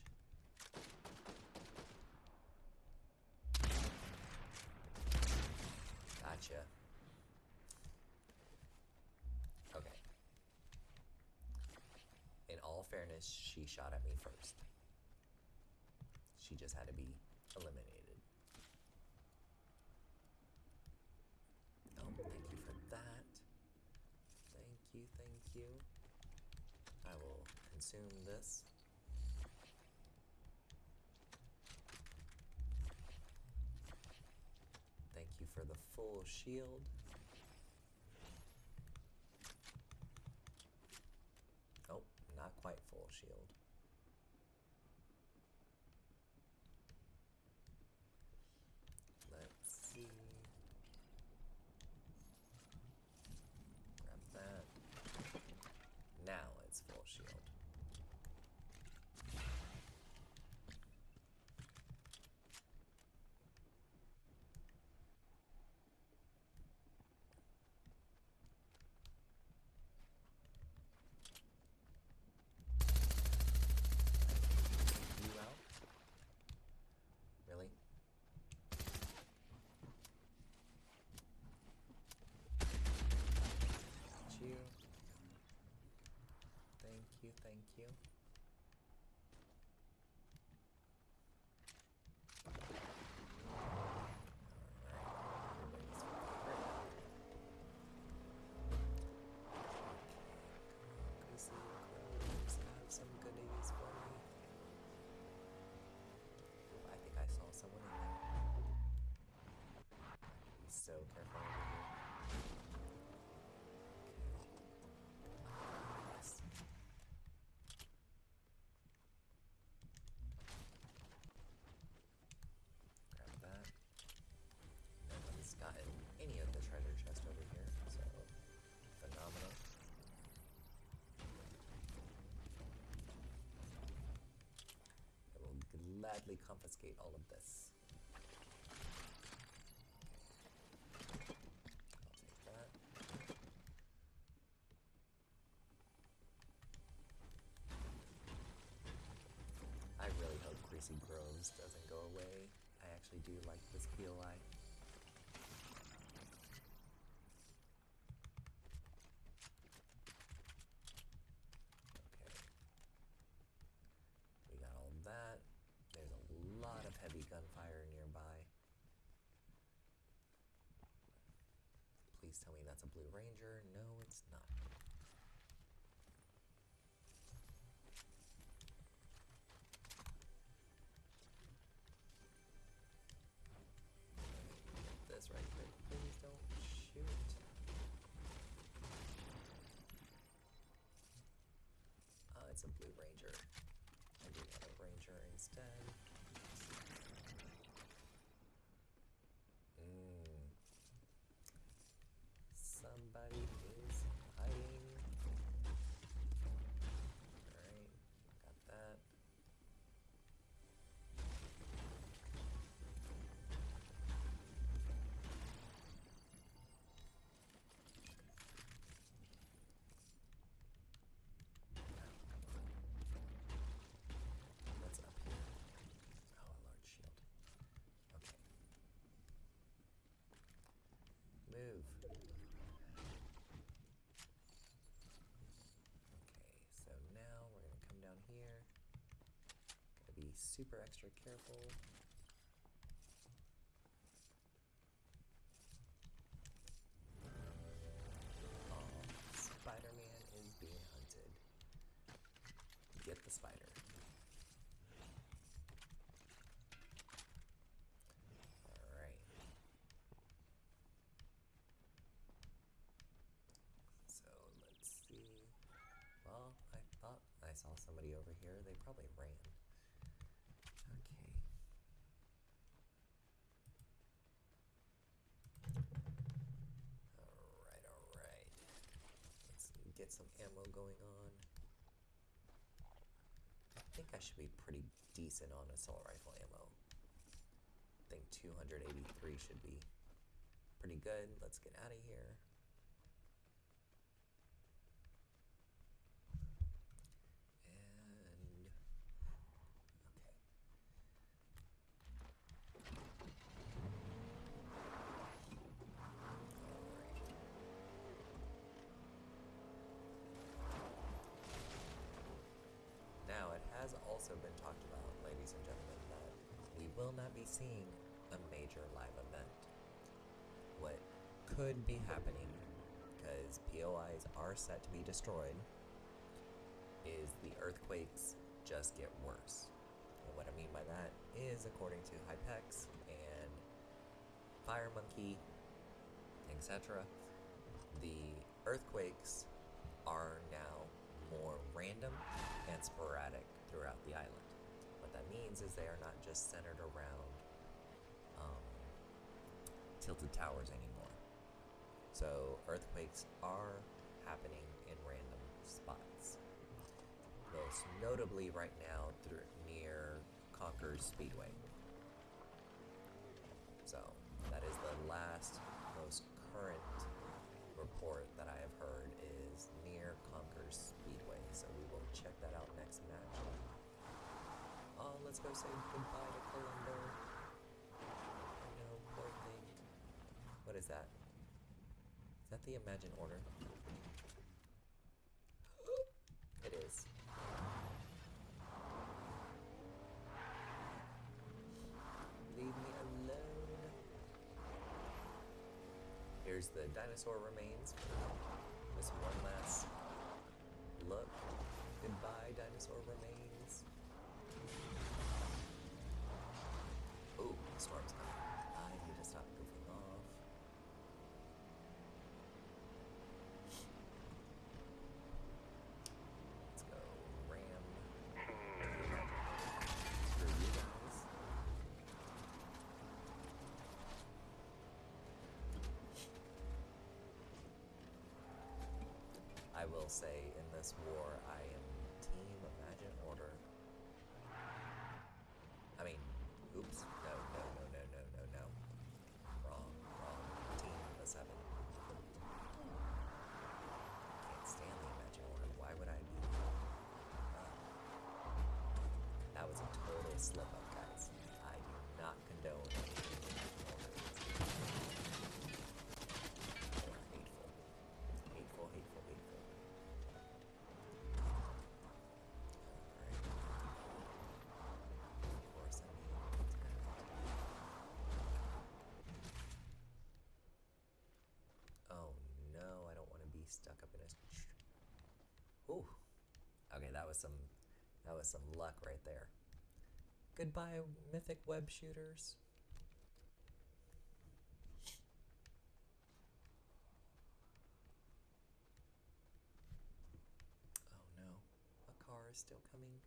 Gotcha. Okay. In all fairness, she shot at me first. She just had to be eliminated. Oh, thank you for that. Thank you, thank you. I will consume this. Thank you for the full shield. Oh, not quite full shield. Let's see. Grab that. Now it's full shield. You out? Really? Got you. Thank you, thank you. Some goodies for me. I think I saw someone in there. Be so careful over here. Yes. Grab that. No one's gotten any of the treasure chest over here, so phenomenal. Gladly confiscate all of this. I'll take that. I really hope Greasy Groves doesn't go away. I actually do like this POI. Okay. We got all that. There's a lot of heavy gunfire nearby. Please tell me that's a Blue Ranger. No, it's not. Get this right quick. Please don't shoot. Oh, it's a Blue Ranger. I do want a ranger instead. Somebody is hiding. Alright, got that. What's up here? Oh, a large shield. Okay. Move. So now we're going to come down here. Gotta be super extra careful. Oh, Spider-Man is being hunted. Get the spider. Alright. So let's see. Well, I thought I saw somebody over here. They probably ran. Okay. Alright. Let's get some ammo going on. I think I should be pretty decent on assault rifle ammo. I think 283 should be pretty good. Let's get out of here. Now, it has also been talked about, ladies and gentlemen, that we will not be seeing a major live event. What could be happening, because POIs are set to be destroyed, is the earthquakes just get worse. And what I mean by that is, according to Hypex and Fire Monkey, etc., the earthquakes are now more random and sporadic throughout the island. What that means is they are not just centered around tilted towers anymore. So earthquakes are happening in random spots. Most notably right now near Conker's Speedway. So that is the last, most current report that I have heard is near Conker's Speedway. So we will check that out next match. Oh, let's go say goodbye to Columbo. No, poor thing. What is that? Is that the Imagine Order? It is. Leave me alone. Here's the dinosaur remains for this one last look. Goodbye, dinosaur remains. Ooh, the storm's coming. I need to stop goofing off. Let's go ram. Screw you guys. I will say, in this war, I am Team Imagine Order. I mean, oops. No. Wrong. Team the 7. Can't stand the Imagine Order. Why would I be? That was a total slip up, guys. I do not condone anything the Imagine Order is. Hateful. Stuck up in his. Ooh. Okay, that was some luck right there. Goodbye, mythic web shooters. Oh no, a car is still coming.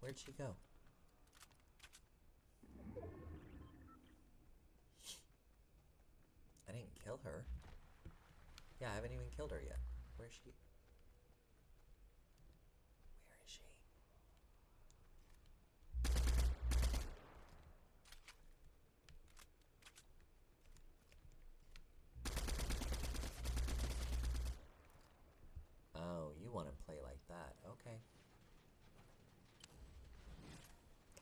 Where'd she go? I didn't kill her. Yeah, I haven't even killed her yet. Where is she? Where is she? Oh, you want to play like that. Okay.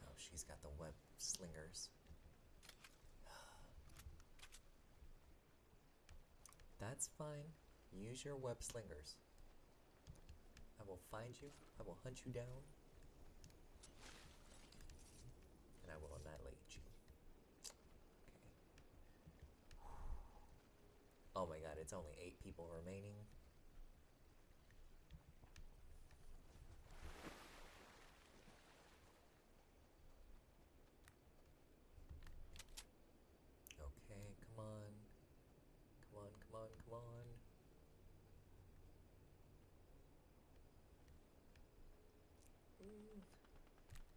Oh, she's got the web slingers. That's fine. Use your web slingers. I will find you. I will hunt you down. And I will annihilate you. Okay. Oh my god, it's only 8 people remaining. Okay, come on. Come on, come on, come on.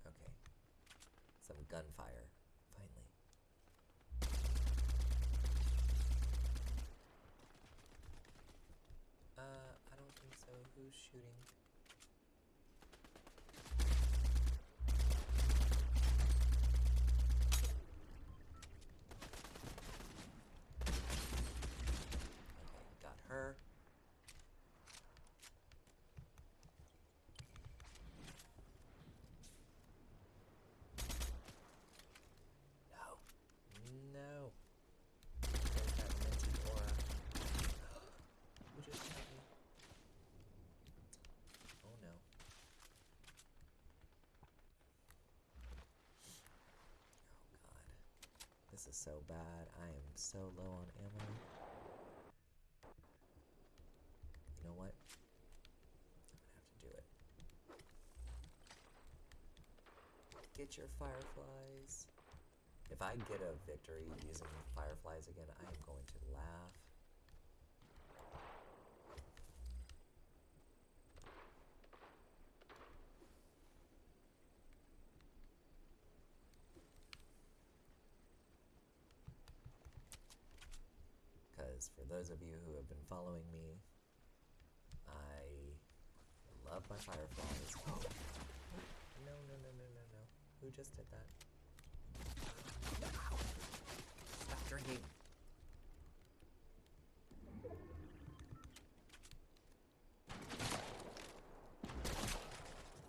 Okay. Some gunfire, finally. I don't think so. Who's shooting? Okay, got her. No. There's that minty aura. Who just shot me? Oh no. Oh god. This is so bad. I am so low on ammo. You know what? I'm gonna have to do it. Get your fireflies. If I get a victory using fireflies again, I am going to laugh. Because for those of you who have been following me, I love my fireflies. Oh. No, no, no, no, no, no. Who just did that? Stop drinking.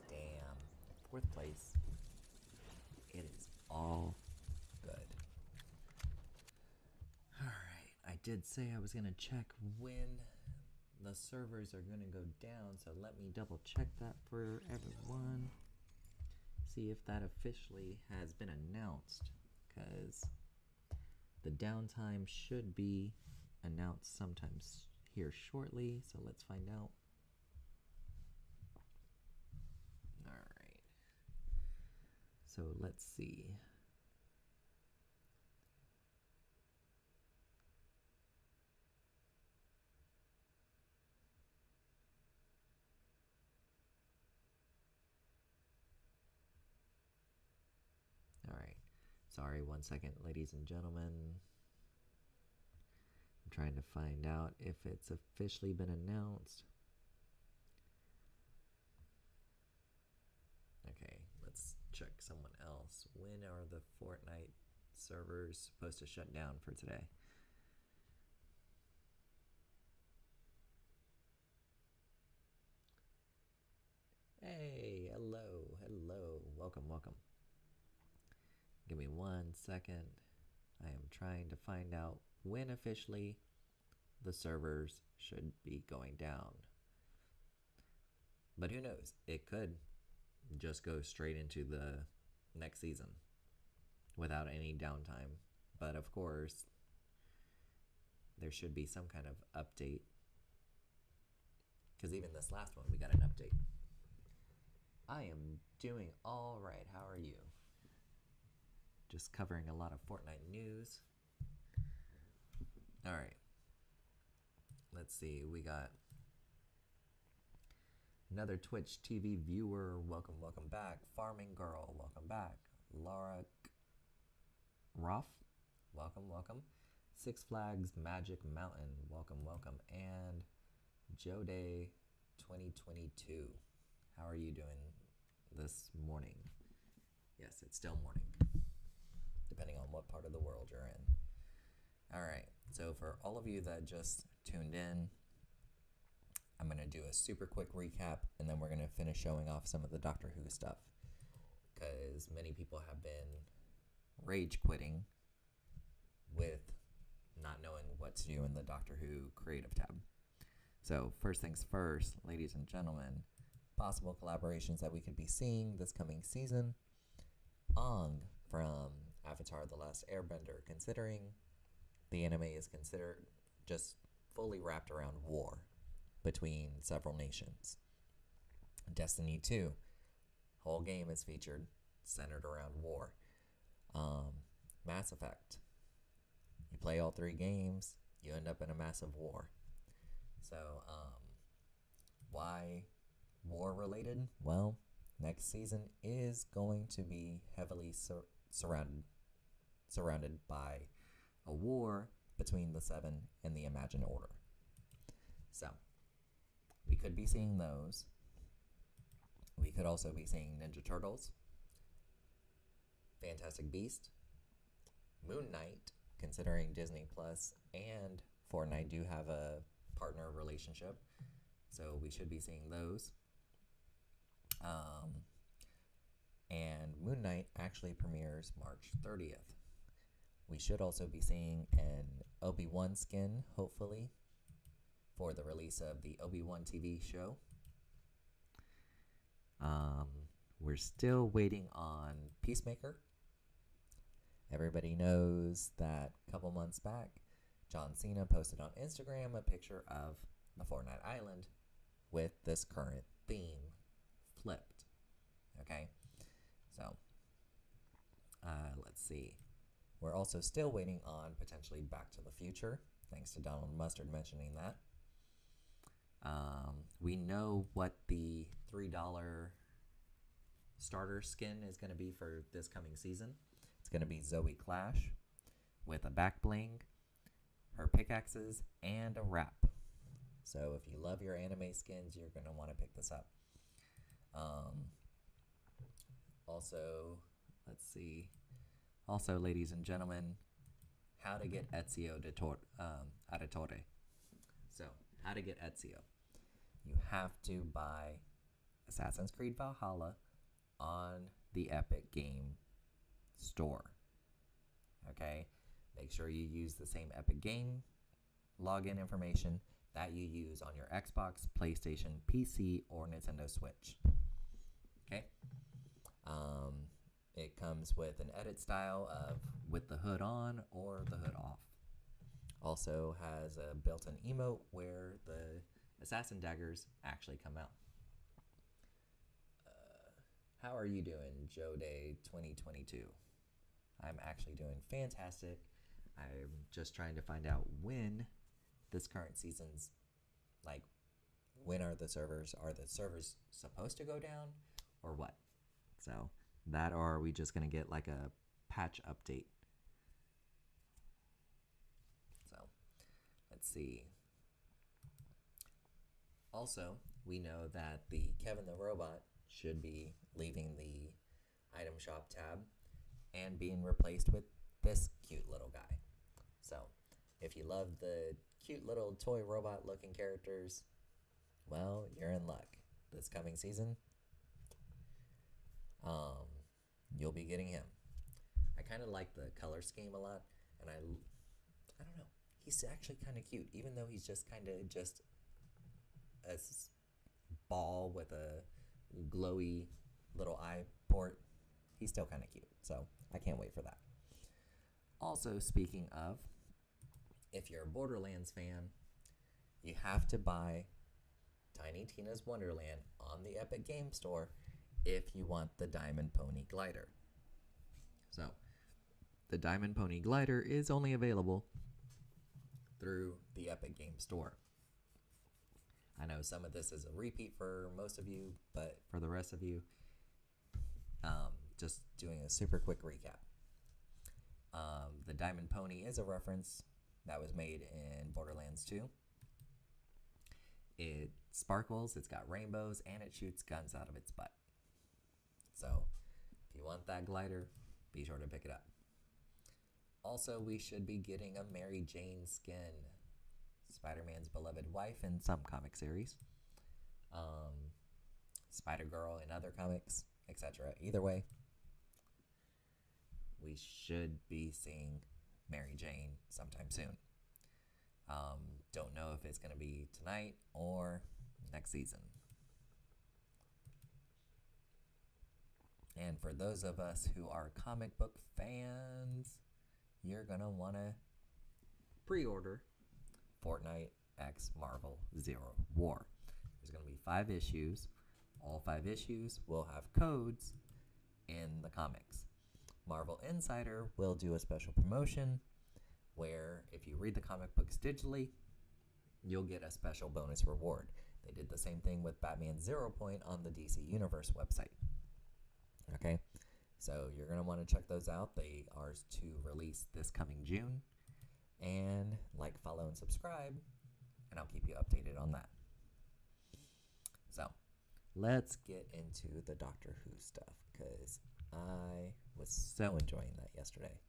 Damn. 4th place. It is all good. Alright, I did say I was gonna check when the servers are gonna go down, so let me double check that for everyone. See if that officially has been announced, because the downtime should be announced sometime here shortly, so let's find out. Alright. So let's see. Alright. Sorry, 1 second, ladies and gentlemen. I'm trying to find out if it's officially been announced. Okay, let's check someone else. When are the Fortnite servers supposed to shut down for today? Hey, hello, hello. Welcome, welcome. Give me 1 second. I am trying to find out when officially the servers should be going down. But who knows? It could just go straight into the next season without any downtime. But of course, there should be some kind of update. Because even this last one, we got an update. I am doing all right. How are you? Just covering a lot of Fortnite news. All right. Let's see. We got Another Twitch TV viewer, welcome back. Farming Girl, welcome back. Laura Roth, welcome. Six Flags Magic Mountain, welcome. And Joe Day 2022. How are you doing this morning? Yes, it's still morning, depending on what part of the world you're in. All right, so for all of you that just tuned in, I'm going to do a super quick recap, and then we're going to finish showing off some of the Doctor Who stuff, because many people have been rage quitting with not knowing what to do in the Doctor Who creative tab. So first things first, ladies and gentlemen, possible collaborations that we could be seeing this coming season. Aang from Avatar The Last Airbender, considering the anime is considered just fully wrapped around war between several nations. Destiny 2, whole game is featured centered around war. Mass Effect, you play all 3 games, you end up in a massive war. So, why war related? Well, next season is going to be heavily surrounded by a war between the Seven and the Imagined Order. So, we could be seeing those. We could also be seeing Ninja Turtles, Fantastic Beast, Moon Knight, considering Disney Plus and Fortnite do have a partner relationship, so we should be seeing those. And Moon Knight actually premieres March 30th. We should also be seeing an Obi-Wan skin, hopefully, for the release of the Obi-Wan TV show. We're still waiting on Peacemaker. Everybody knows that a couple months back, John Cena posted on Instagram a picture of the Fortnite Island with this current theme flipped. Okay, so let's see. We're also still waiting on potentially Back to the Future, thanks to Donald Mustard mentioning that. We know what the $3 starter skin is going to be for this coming season. It's going to be Zoe Clash with a back bling, her pickaxes, and a wrap. So if you love your anime skins, you're going to want to pick this up. Also, let's see. Also, ladies and gentlemen, how to get Ezio Auditore. So, how to get Ezio. You have to buy Assassin's Creed Valhalla on the Epic Game Store. Okay? Make sure you use the same Epic Game login information that you use on your Xbox, PlayStation, PC, or Nintendo Switch. Okay? It comes with an edit style of with the hood on or the hood off. Also has a built-in emote where the assassin daggers actually come out. How are you doing, Joe Day 2022? I'm actually doing fantastic. I'm just trying to find out when this current season's, like, when are the servers supposed to go down or what? So that, or are we just going to get like a patch update? So let's see. Also, we know that the Kevin the Robot should be leaving the item shop tab and being replaced with this cute little guy. So if you love the cute little toy robot looking characters, well, you're in luck. This coming season, you'll be getting him. I kind of like the color scheme a lot, and I don't know. He's actually kind of cute, even though he's just kind of just a ball with a glowy little eye port. He's still kind of cute, so I can't wait for that. Also, speaking of, if you're a Borderlands fan, you have to buy Tiny Tina's Wonderland on the Epic Game Store if you want the Diamond Pony Glider. So, the Diamond Pony Glider is only available through the Epic Game Store. I know some of this is a repeat for most of you, but for the rest of you, just doing a super quick recap. The Diamond Pony is a reference that was made in Borderlands 2. It sparkles, it's got rainbows, and it shoots guns out of its butt. So, if you want that glider, be sure to pick it up. Also, we should be getting a Mary Jane skin, Spider-Man's beloved wife in some comic series, Spider-Girl in other comics, etc. Either way, we should be seeing Mary Jane sometime soon. Don't know if it's going to be tonight or next season. And for those of us who are comic book fans, you're going to want to pre-order Fortnite X Marvel Zero War. There's going to be 5 issues. All 5 issues will have codes in the comics. Marvel Insider will do a special promotion where if you read the comic books digitally, you'll get a special bonus reward. They did the same thing with Batman Zero Point on the DC Universe website. Okay, so you're going to want to check those out. They are to release this coming June. And like, follow, and subscribe, and I'll keep you updated on that. So, let's get into the Doctor Who stuff, because I was so enjoying that yesterday.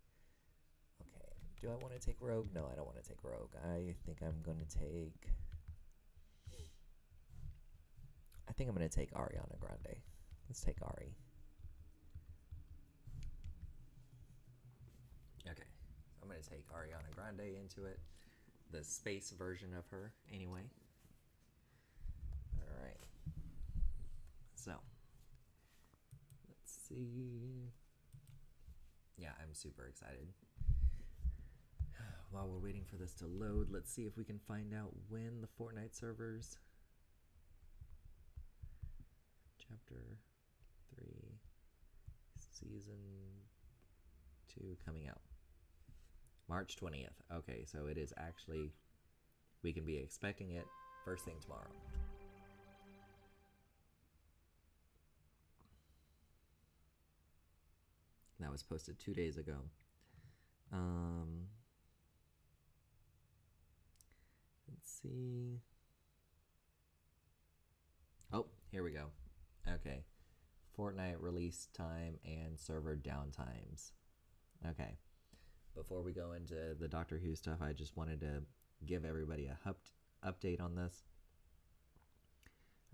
Okay, do I want to take Rogue? No, I don't want to take Rogue. I think I'm going to take Ariana Grande. Let's take Ari. Okay, I'm going to take Ariana Grande into it. The space version of her, anyway. All right. So, let's see. Yeah, I'm super excited. While we're waiting for this to load, let's see if we can find out when the Fortnite servers. Chapter 3, Season 2 coming out. March 20th. Okay, so it is actually, we can be expecting it first thing tomorrow. That was posted 2 days ago. Let's see. Oh, here we go. Okay. Fortnite release time and server downtimes. Okay. Before we go into the Doctor Who stuff, I just wanted to give everybody a update on this.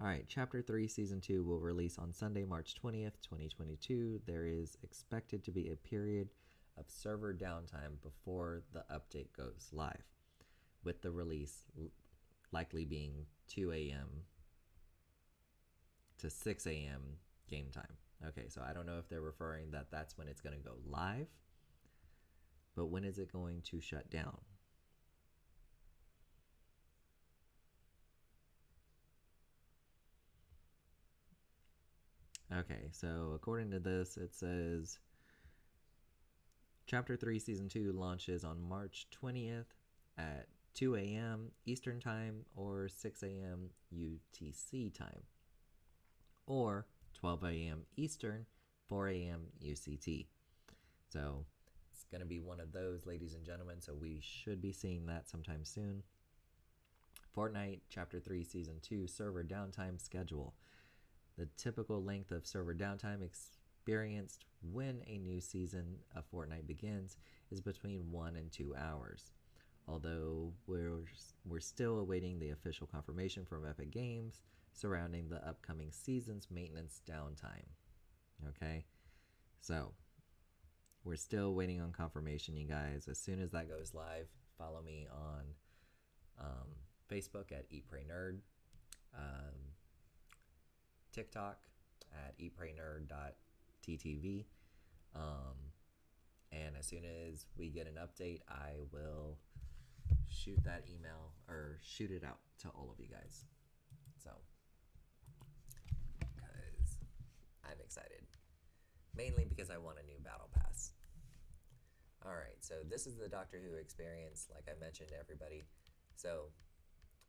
Alright, Chapter 3, Season 2 will release on Sunday, March 20th, 2022. There is expected to be a period of server downtime before the update goes live, with the release likely being 2 a.m. to 6 a.m. game time. Okay, so I don't know if they're referring that that's when it's going to go live, but when is it going to shut down? Okay, so according to this, it says Chapter 3 Season 2 launches on March 20th at 2 a.m. Eastern Time or 6 a.m. UTC time, or 12 a.m. Eastern, 4 a.m. UCT. So it's going to be one of those, ladies and gentlemen, so we should be seeing that sometime soon. Fortnite Chapter 3 Season 2 server downtime schedule. The typical length of server downtime experienced when a new season of Fortnite begins is between 1 and 2 hours. Although we're still awaiting the official confirmation from Epic Games surrounding the upcoming season's maintenance downtime. Okay? So, we're still waiting on confirmation, you guys. As soon as that goes live, follow me on Facebook at Eat Pray Nerd. TikTok at eatpraynerd.ttv. And as soon as we get an update, I will shoot that email or shoot it out to all of you guys. So, because I'm excited. Mainly because I want a new battle pass. Alright, so this is the Doctor Who experience, like I mentioned to everybody. So,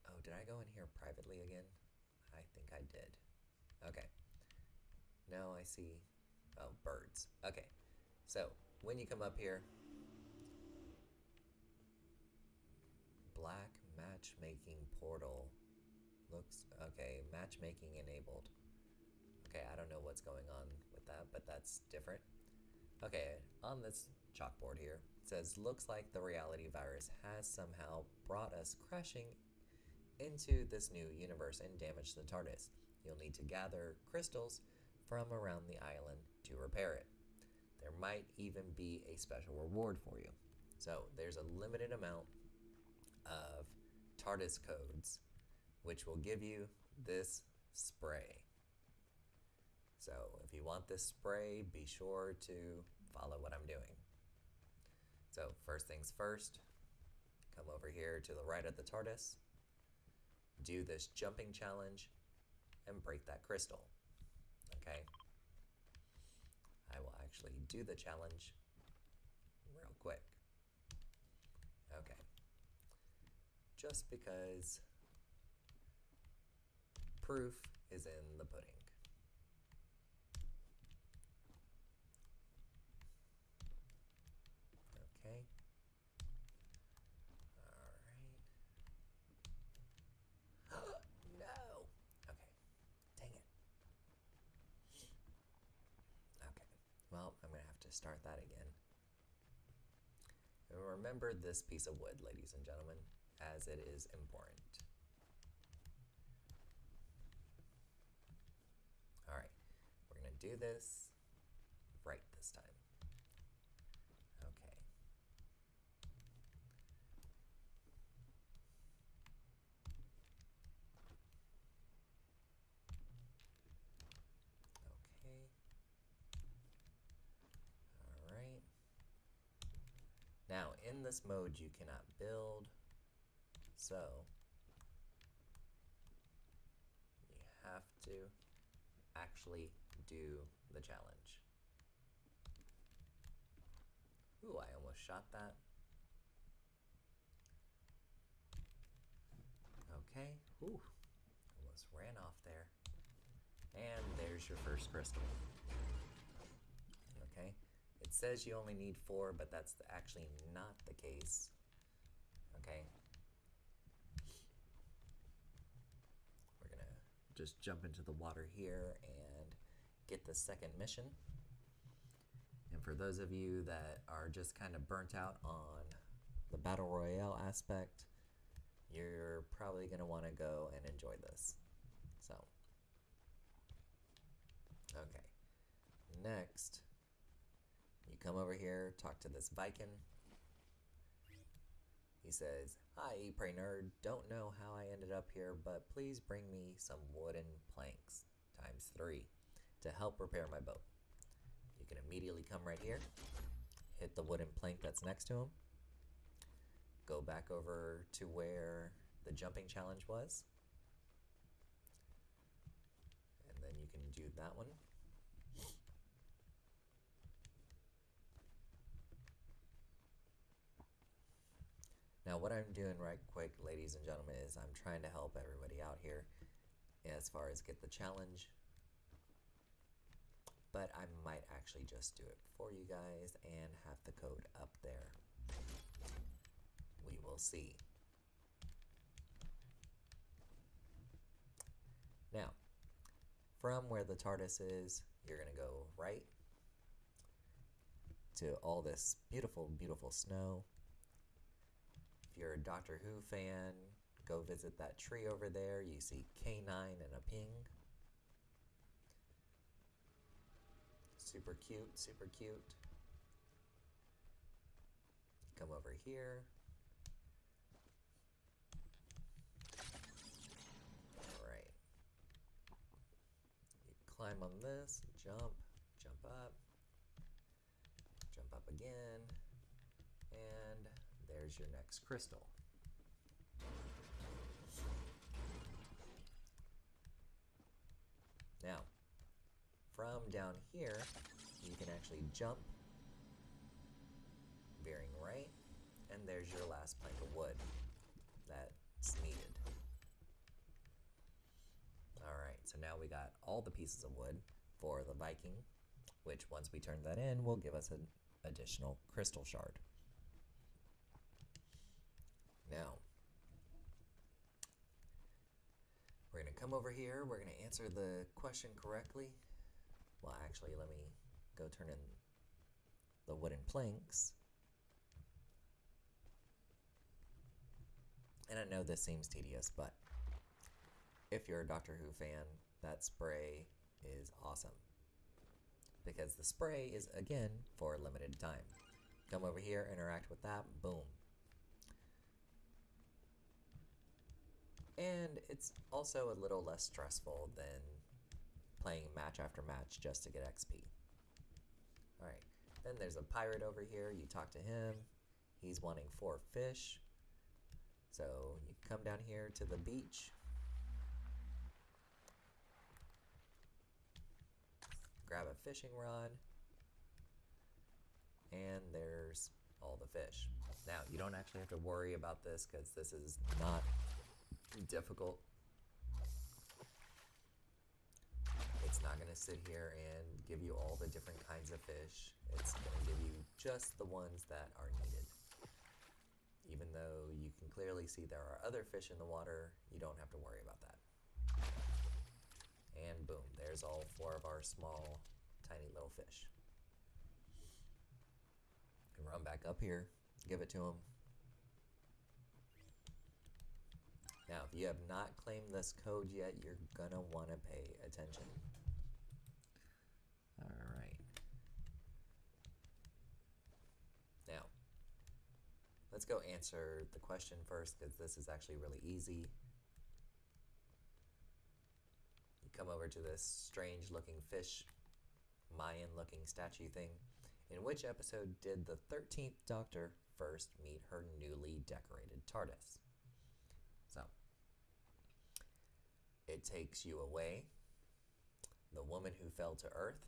oh did I go in here privately again? I think I did. Okay. Now I see, oh, birds. Okay. So, when you come up here, black matchmaking portal. Looks, okay, matchmaking enabled. Okay, I don't know what's going on with that, but that's different. Okay, on this chalkboard here, it says, looks like the reality virus has somehow brought us crashing into this new universe and damaged the TARDIS. You'll need to gather crystals from around the island to repair it. There might even be a special reward for you. So there's a limited amount of TARDIS codes, which will give you this spray. So if you want this spray, be sure to follow what I'm doing. So first things first, come over here to the right of the TARDIS, do this jumping challenge, and break that crystal. Okay? I will actually do the challenge real quick. Okay. Just because proof is in the pudding. Okay. All right. No. Okay. Dang it. Okay. Well, I'm going to have to start that again. And remember this piece of wood, ladies and gentlemen, as it is important. All right. We're going to do this right this time. Okay. Okay. All right. Now, in this mode, you cannot build, so you have to actually do the challenge. Ooh, I almost shot that. Okay, ooh, almost ran off there. And there's your first crystal. Okay, it says you only need 4, but that's actually not the case. Okay. We're gonna just jump into the water here and get the second mission. And for those of you that are just kind of burnt out on the Battle Royale aspect, you're probably gonna wanna go and enjoy this. So, okay. Next, you come over here, talk to this Viking. He says, "Hi, Eat Pray Nerd. Don't know how I ended up here, but please bring me some wooden planks ×3 to help repair my boat." You can immediately come right here, hit the wooden plank that's next to him, go back over to where the jumping challenge was, and then you can do that one. Now what I'm doing right quick, ladies and gentlemen, is I'm trying to help everybody out here as far as get the challenge, but I might actually just do it for you guys and have the code up there. We will see. Now, from where the TARDIS is, you're gonna go right to all this beautiful, beautiful snow. If you're a Doctor Who fan, go visit that tree over there. You see K9 and a ping. Super cute, super cute. Come over here. All right. You climb on this, jump, jump up again, and there's your next crystal. Now, from down here, you can actually jump, veering right, and there's your last plank of wood that's needed. so now we got all the pieces of wood for the Viking, which once we turn that in will give us an additional crystal shard. Now, we're going to come over here, we're going to answer the question correctly. Well, actually, let me go turn in the wooden planks. And I know this seems tedious, but if you're a Doctor Who fan, that spray is awesome. Because the spray is, again, for a limited time. Come over here, interact with that, boom. And it's also a little less stressful than playing match after match just to get XP. Alright, then there's a pirate over here, you talk to him, he's wanting 4 fish. So you come down here to the beach, grab a fishing rod, and there's all the fish. Now, you don't actually have to worry about this because this is not difficult. It's not going to sit here and give you all the different kinds of fish. It's going to give you just the ones that are needed. Even though you can clearly see there are other fish in the water, you don't have to worry about that. And boom, there's all 4 of our small, tiny little fish. And run back up here, give it to them. Now, if you have not claimed this code yet, you're gonna wanna pay attention. All right. Now, let's go answer the question first, because this is actually really easy. You come over to this strange looking fish, Mayan looking statue thing. In which episode did the 13th Doctor first meet her newly decorated TARDIS? So, it takes you away. The woman who fell to Earth?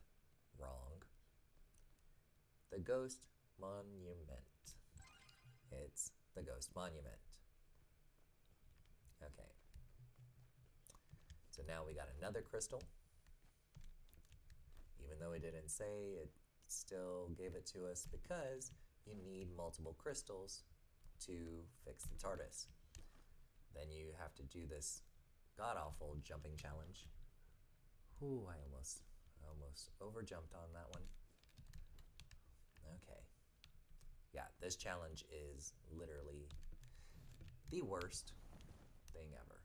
Wrong. The Ghost Monument. It's the Ghost Monument. Okay. So now we got another crystal. Even though it didn't say, it still gave it to us because you need multiple crystals to fix the TARDIS. Then you have to do this god-awful jumping challenge. Ooh, I almost over-jumped on that one. Okay. Yeah, this challenge is literally the worst thing ever.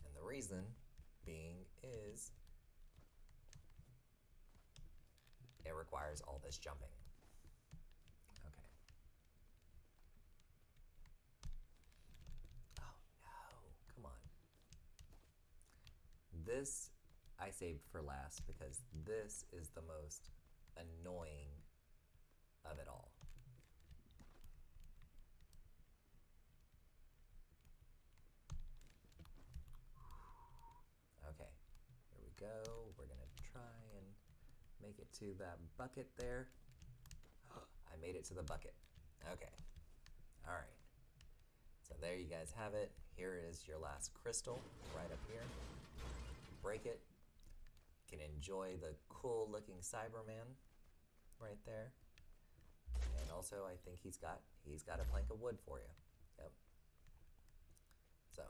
And the reason being is it requires all this jumping. Okay. Oh no, come on. This I saved for last because this is the most annoying of it all. Okay, here we go. We're gonna try and make it to that bucket there. I made it to the bucket. Okay. All right. So there you guys have it. Here is your last crystal right up here. Break it. You can enjoy the cool looking Cyberman right there. And also I think he's got a plank of wood for you. Yep. So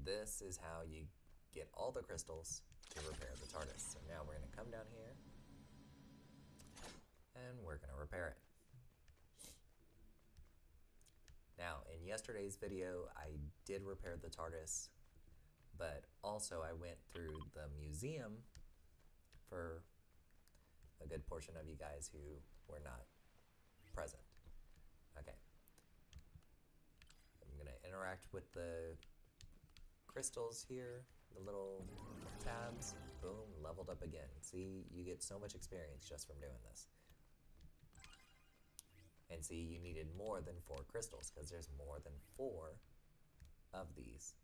this is how you get all the crystals to repair the TARDIS. So now we're going to come down here and we're going to repair it. Now, in yesterday's video, I did repair the TARDIS, but also I went through the museum for a good portion of you guys who were not present. Okay. I'm going to interact with the crystals here, the little tabs. Boom, leveled up again. See, you get so much experience just from doing this. And see, you needed more than 4 crystals because there's more than 4 of these.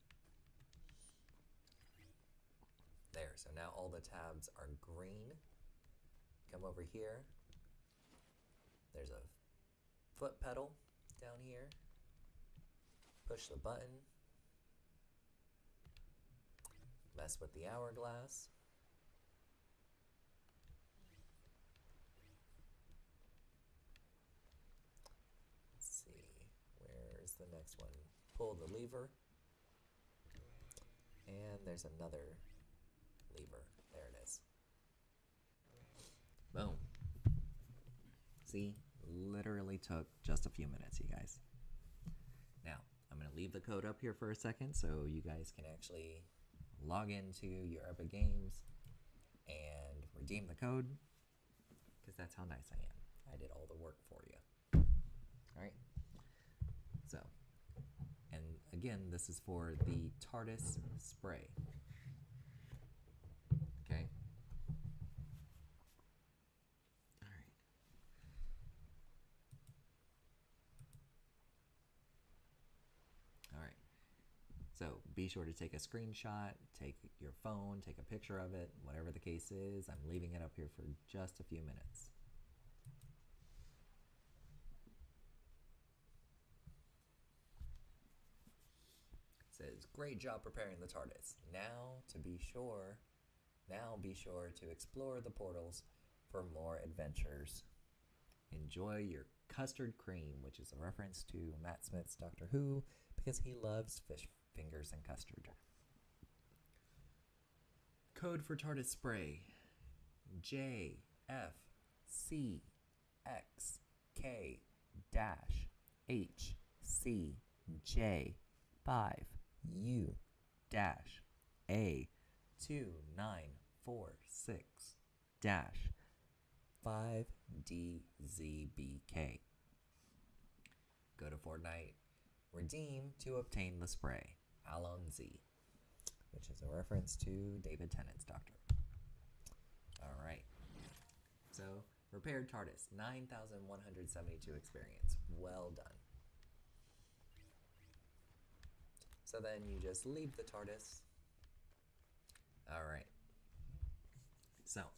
There, so now all the tabs are green. Come over here. There's a foot pedal down here. push the button, mess with the hourglass. Let's see, where's the next one? Pull the lever, and there's another lever. There it is. Boom. See, literally took just a few minutes, you guys. Now, I'm going to leave the code up here for a second so you guys can actually log into your Epic Games and redeem the code, because that's how nice I am. I did all the work for you. All right. So, and again, this is for the TARDIS spray. Okay. All right. All right. So be sure to take a screenshot, take your phone, take a picture of it, whatever the case is. I'm leaving it up here for just a few minutes. It says, great job preparing the TARDIS. Now be sure to explore the portals for more adventures. Enjoy your custard cream, which is a reference to Matt Smith's Doctor Who, because he loves fish fingers and custard. Code for TARDIS spray: JFC-HC-A-2-946-5DZBK. Go to Fortnite, redeem to obtain the spray, Alon-Z, which is a reference to David Tennant's Doctor. Alright. So, repaired TARDIS, 9,172 experience. Well done. So then you just leave the TARDIS. Alright. So,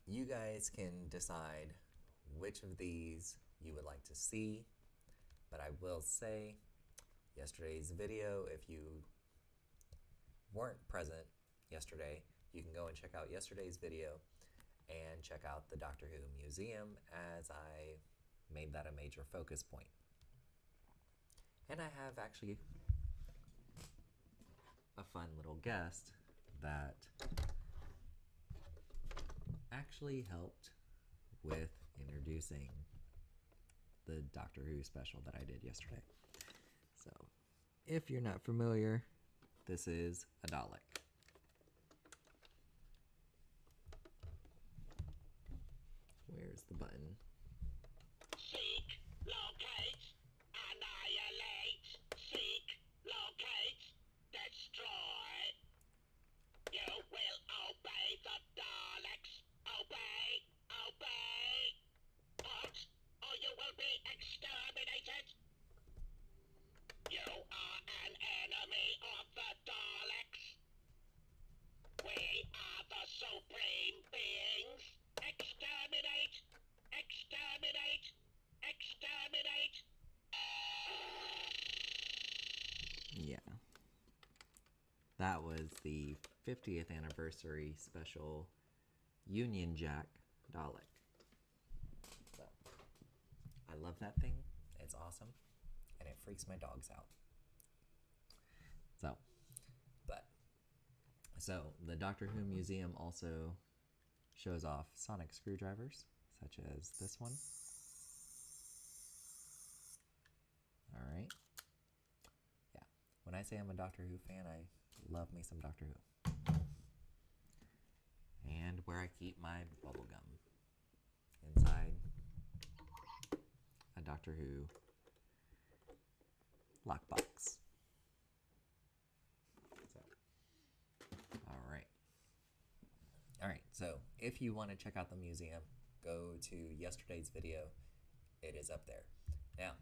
you guys can decide which of these you would like to see, but I will say, yesterday's video, if you weren't present yesterday, you can go and check out yesterday's video and check out the Doctor Who Museum, as I made that a major focus point. And I have actually a fun little guest that actually helped with introducing the Doctor Who special that I did yesterday. So, if you're not familiar, this is a Dalek. Where's the button? Seek, locate, annihilate. Seek, locate, destroy. You will obey the Daleks. Obey, obey. What? Or you will be exterminated. You are an enemy of the Daleks. We are the supreme beings. Exterminate! Exterminate! Exterminate! Yeah. That was the 50th anniversary special Union Jack Dalek. So, I love that thing. It's awesome. And it freaks my dogs out. So the Doctor Who Museum also shows off sonic screwdrivers, such as this one. All right. Yeah. When I say I'm a Doctor Who fan, I love me some Doctor Who. And where I keep my bubble gum inside a Doctor Who lockbox. All right, so if you want to check out the museum, go to yesterday's video. It is up there. Now,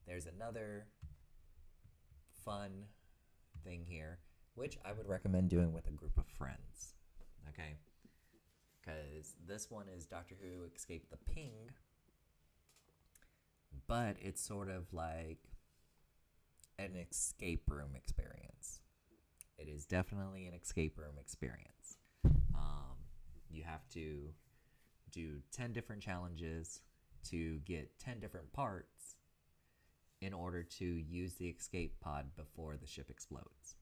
there's another fun thing here, which I would recommend doing with a group of friends, okay? Because this one is Doctor Who Escape the Ping, but it's sort of like an escape room experience. It is definitely an escape room experience. You have to do 10 different challenges to get 10 different parts in order to use the escape pod before the ship explodes.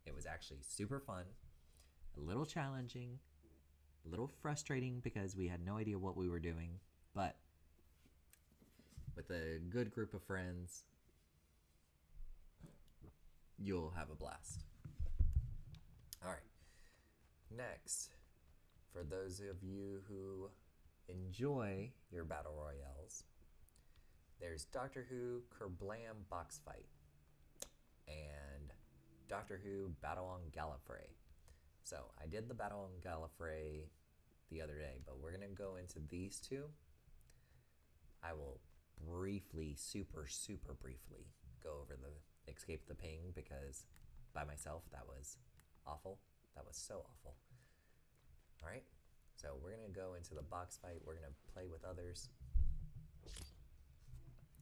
It was actually super fun, a little challenging, a little frustrating because we had no idea what we were doing, but with a good group of friends, you'll have a blast. All right. Next, for those of you who enjoy your battle royales, there's Doctor Who Kerblam Box Fight and Doctor Who Battle on Gallifrey. So I did the Battle on Gallifrey the other day, but we're going to go into these two. I will briefly, super briefly, go over the Escape the Ping because by myself that was awful. That was so awful. All right, so we're going to go into the box fight. We're going to play with others.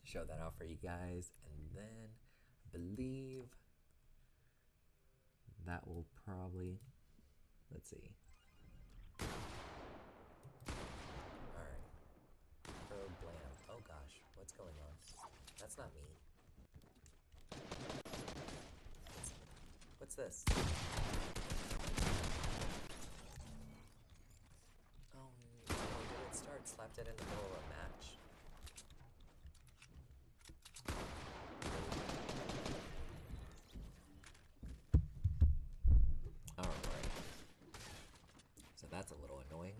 Show that out for you guys. And then I believe that will probably, let's see. All right. Blam. Oh gosh, what's going on? That's not me. What's this? Oh no, did it start? Slapped it in the middle of a match. Alright. So that's a little annoying.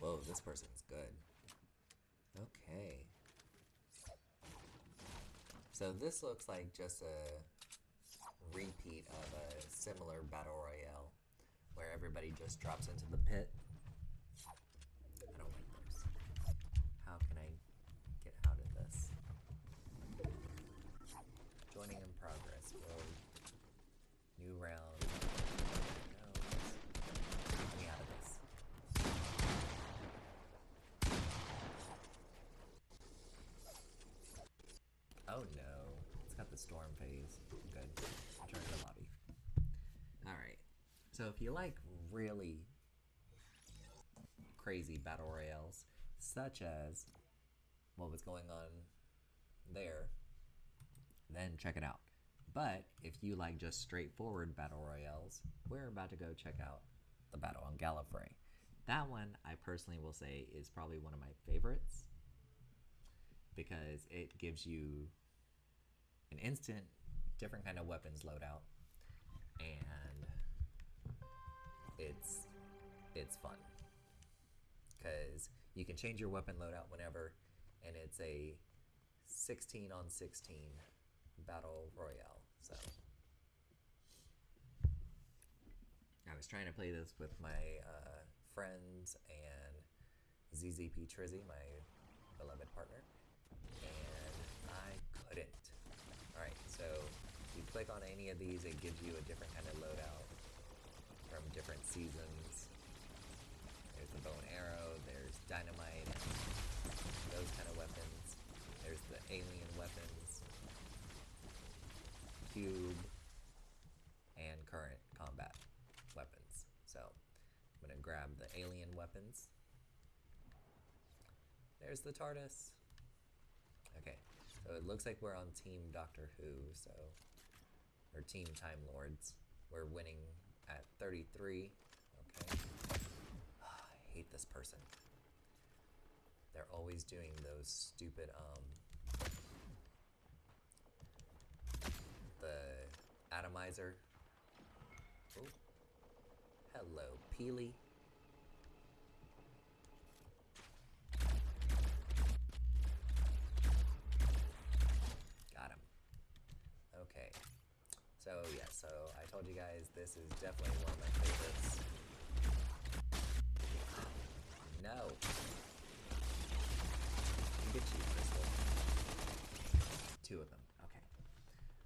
Whoa, this person's good. Okay. So this looks like just a repeat of a similar battle royale where everybody just drops into the pit. I don't like those. How can I get out of this? Joining in progress. Whoa. New round. No. Get me out of this. Oh no. It's got the storm phase. Good. Return to the lobby. Alright. So if you like really crazy battle royales, such as what was going on there, then check it out. But if you like just straightforward battle royales, we're about to go check out the Battle on Gallifrey. That one, I personally will say, is probably one of my favorites because it gives you an instant different kind of weapons loadout, and it's fun because you can change your weapon loadout whenever, and it's a 16 on 16 battle royale. So I was trying to play this with my friends and ZZP Trizzy, my beloved partner, and I couldn't. Alright, so you click on any of these, it gives you a different kind of loadout from different seasons. There's the bow and arrow, there's dynamite, those kind of weapons. There's the alien weapons, cube, and current combat weapons. So I'm gonna grab the alien weapons. There's the TARDIS. Okay, so it looks like we're on Team Doctor Who, so, or Team Time Lords. We're winning at 33. Okay. I hate this person. They're always doing those stupid, the atomizer. Ooh. Hello, Peely. Got him. Okay. So, yeah, so I told you guys this is definitely one of my favorites. No. Get you, Crystal. Two of them. Okay.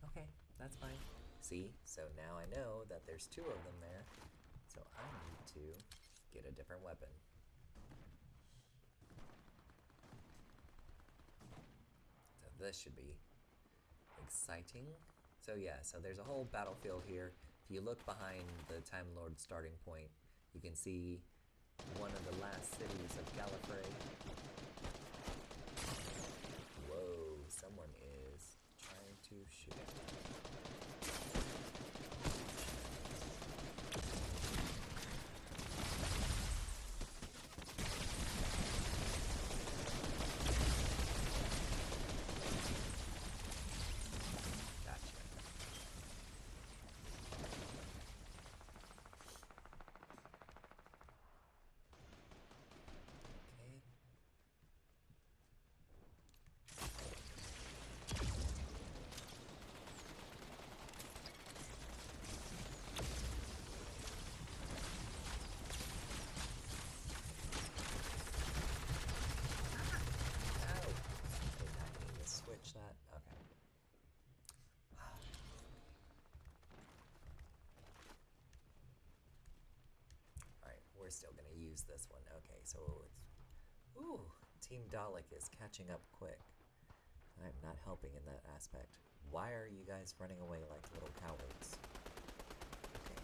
Okay, that's fine. See? So now I know that there's two of them there. So I need to get a different weapon. So this should be exciting. So yeah, so there's a whole battlefield here. If you look behind the Time Lord starting point, you can see one of the last cities of Gallifrey. Whoa, someone is trying to shoot at me. That? Okay. Alright, we're still gonna use this one. Okay, so it's... Ooh, Team Dalek is catching up quick. I'm not helping in that aspect. Why are you guys running away like little cowards? Okay.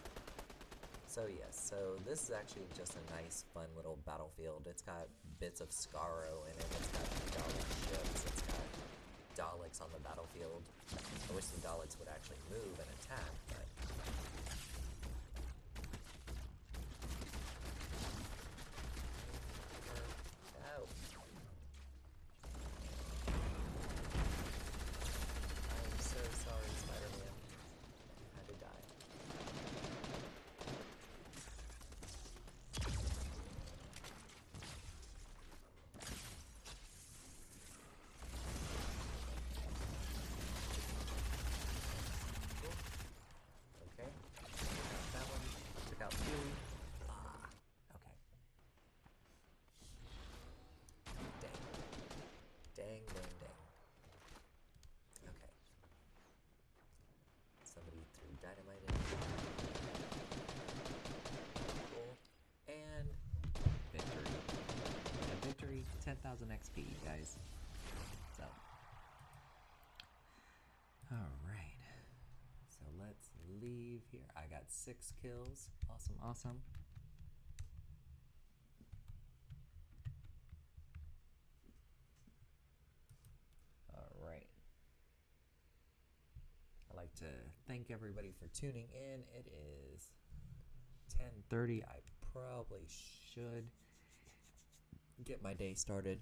So yes, so this is actually just a nice, fun little battlefield. It's got bits of Skaro in it. It's got Dalek ships. It's got Daleks on the battlefield. I wish the Daleks would actually move and attack, but... Oh. I'm so sorry, Spider-Man. You had to die. Dang, dang, dang. Okay. Somebody threw dynamite in. Cool. And victory. And victory, 10,000 XP, guys. So. Alright. So let's leave here. I got 6 kills. Awesome, awesome. I'd like to thank everybody for tuning in. It is 10:30. I probably should get my day started.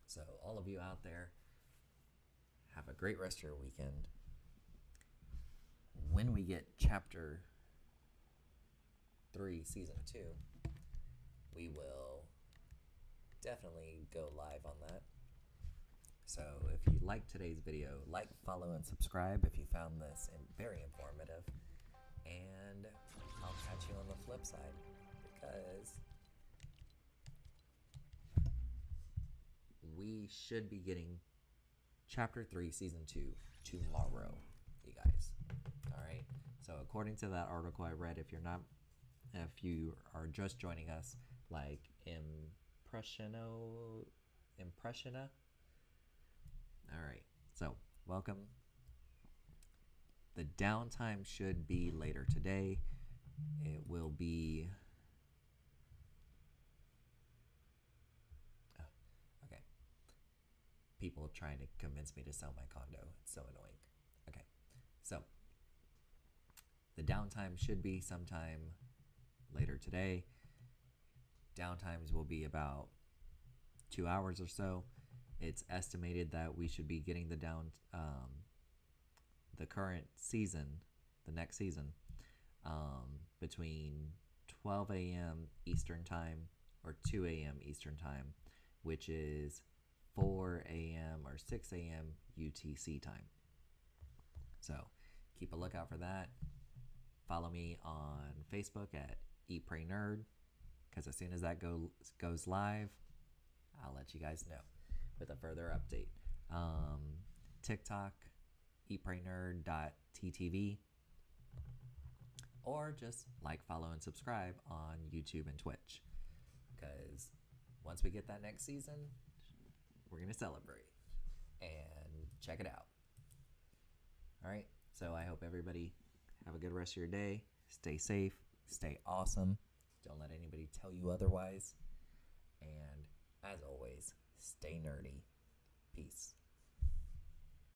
So all of you out there, have a great rest of your weekend. When we get Chapter 3, Season 2, we will definitely go live on that. So if you liked today's video, like, follow, and subscribe if you found this very informative. And I'll catch you on the flip side, because we should be getting Chapter 3, Season 2 tomorrow, you guys. Alright? So according to that article I read, if you are just joining us, like Impressiona. Alright, so welcome. The downtime should be later today. It will be... Oh, okay. People trying to convince me to sell my condo. It's so annoying. Okay, so the downtime should be sometime later today. Downtimes will be about 2 hours or so. It's estimated that we should be getting the current season, the next season, between 12 a.m. Eastern Time or 2 a.m. Eastern Time, which is 4 a.m. or 6 a.m. UTC time. So keep a lookout for that. Follow me on Facebook at Eat Pray Nerd, because as soon as that goes live, I'll let you guys know with a further update. TikTok, eatpraynerd.ttv, or just like, follow, and subscribe on YouTube and Twitch. Because once we get that next season, we're going to celebrate and check it out. All right. So I hope everybody have a good rest of your day. Stay safe. Stay awesome. Don't let anybody tell you otherwise. And as always, stay nerdy. Peace.